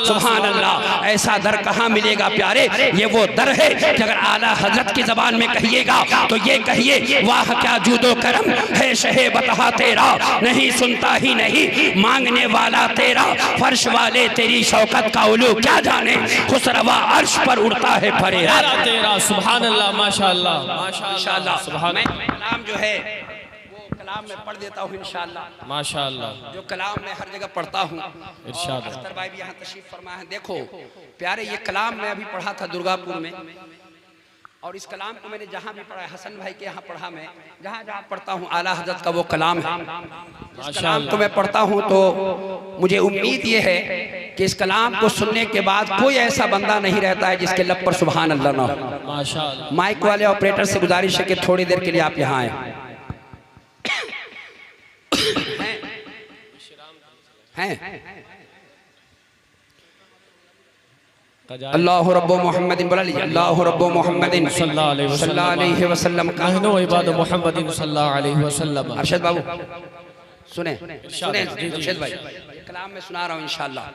सुभान अल्लाह। ऐसा दर कहाँ मिलेगा प्यारे? ये वो दर है कि अगर आला हजरत की जबान में कहिएगा तो ये कहिए, वाह क्या जूदो करम है शहे बता तेरा, नहीं सुनता ही नहीं मांगने वाला तेरा, फर्श वाले तेरी शौकत का उलू क्या जाने, खुसरवा अर्श पर उड़ता है फरेरा तेरा। सुभान अल्लाह, माशाअल्लाह, माशाअल्लाह, सुभान। मैं कलाम जो है कलाम में पढ़ देता हूँ इंशाअल्लाह, माशाअल्लाह, जो कलाम मैं हर जगह पढ़ता हूँ। इरशाद। अख्तर भाई भी यहाँ तशरीफ फरमा है। देखो प्यारे, ये कलाम मैं अभी पढ़ा था दुर्गापुर में, और इस कलाम को मैंने जहाँ भी पढ़ा है, हसन भाई के यहाँ पढ़ा, मैं जहाँ जहाँ पढ़ता हूँ आला हजरत का वो कलाम है। इस कलाम को मैं पढ़ता हूँ तो मुझे उम्मीद ये है कि इस कलाम को सुनने के बाद कोई ऐसा बंदा नहीं रहता है जिसके लब पर सुभान अल्लाह ना हो। माशाअल्लाह। माइक वाले ऑपरेटर से गुजारिश है कि थोड़ी देर के लिए आप यहाँ आए हैं। अल्लाह रब्बो मोहम्मदिन बोला लीजिए, अल्लाह रब्बो मोहम्मदिन सल्लल्लाहु अलैहि वसल्लम का नहनु इबाद मोहम्मदिन सल्लल्लाहु अलैहि वसल्लम। अरशद बाबू सुने सुने अरशद भाई, कलाम में सुना रहा हूँ इंशाअल्लाह।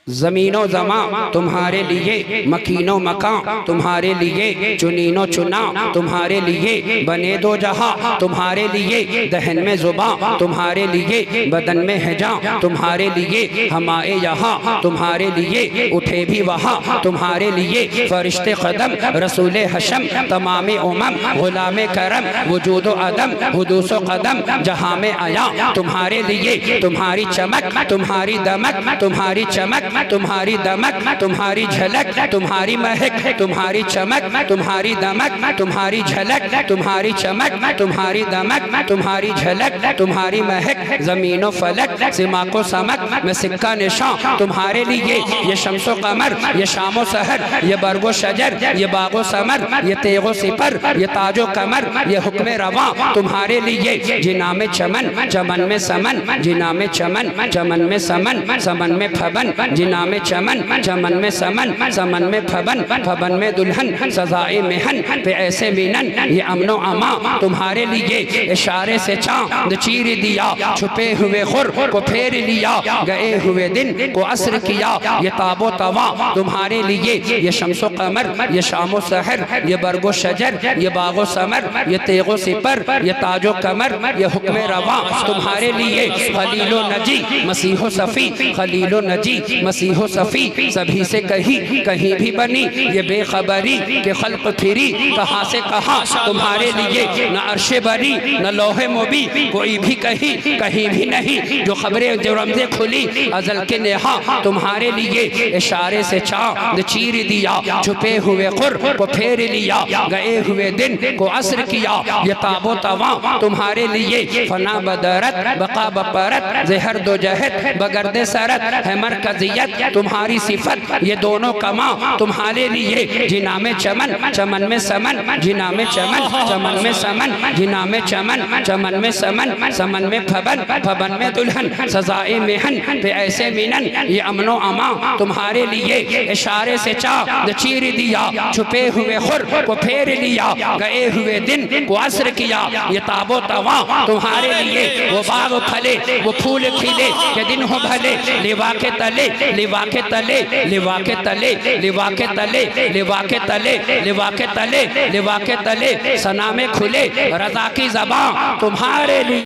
ज़मीनो ज़मा तुम्हारे लिए, मकीनो मकां तुम्हारे लिए, चुनीनो चुना तुम्हारे लिए, बने दो जहां तुम्हारे लिए, दहन में ज़ुबां तुम्हारे लिए, बदन में हिजा तुम्हारे लिए, हमाए यहाँ तुम्हारे लिए, उठे भी वहाँ तुम्हारे लिए, फरिश्ते कदम रसूल हशम, तमाम उमम गुलाम करम, वजूद अदम हुदूस कदम, जहाँ में आया तुम्हारे लिए, तुम्हारी चमक तुम्हारी दमक तुम्हारी चमक तुम्हारी दमक तुम्हारी झलक तुम्हारी महक तुम्हारी चमक तुम्हारी दमक तुम्हारी झलक तुम्हारी चमक तुम्हारी दमक तुम्हारी झलक तुम्हारी महक, ज़मीनो फलक सिमा को समक में सिक्का निशान तुम्हारे लिए, ये शम्सो कमर ये शामो सहर, ये बरगो शजर ये बागो समर, ये तेगो सिपर ये ताजो कमर, ये हुक्म रवा तुम्हारे लिए, जिना में चमन चमन में समन, जिना में चमन चमन में समन, समन में फबन, जिना में चमन चमन में समन, समन में फबन, फबन में दुल्हन, सजाए मेहन पे ऐसे मीनन, ये अमनो अमा तुम्हारे लिए, इशारे से चांद चीर दिया, छुपे हुए खुर को फेर लिया, गए हुए दिन को असर किया, ये ताबो तवा तुम्हारे लिए, ये शम्सो कमर ये शामो सहर, ये बरगो शजर ये बागो समर, ये तेगो सिपर ये ताजो कमर, ये हुक्म रवा तुम्हारे लिए, खलीलो नजी मसीहो सफ़ी, खलीलो नजी मसीहो सफ़ी, सभी से कहीं भी बनी ये बेखबरी के खल्क फिरी, कहाँ से कहाँ तुम्हारे लिए, न अर्शे बरी न लोहे मोबी कोई भी कहीं भी नहीं, जो खबरें जो रमज़े खुली अजल के नेहा तुम्हारे लिए, इशारे से चांद चीर दिया, छुपे हुए खुर को फेर लिया, गए हुए दिन को असर किया, ये ताबो तवा तुम्हारे लिए, फना बदरत बका बपरत जहर दो जहत बगरदे सरत है मरकजियत तुम्हारी सिफत, ये दोनों कमा तुम्हारे लिए, जिना में चमन चमन में समन, जिना में चमन चमन में समन, जिना में चमन चमन में समन, समन में फबन फबन में दुल्हन, सजाए मेहन पे ऐसे मीनन, ये अमनो अमा तुम्हारे लिए, इशारे से चांद चीर दिया, छुपे हुए खुर को फेर लिया, गए हुए दिन को असर किया, ये ताबो तवा तुम्हारे लिए, वो बाग फले वो फूल खिले के दिन हो भले, लिवा के तले लिवा के तले लिवा के तले लिवा के तले लिवा के तले लिवा के तले लिवा के तले, सना में खुले रज़ा की ज़बां तुम्हारे लिए।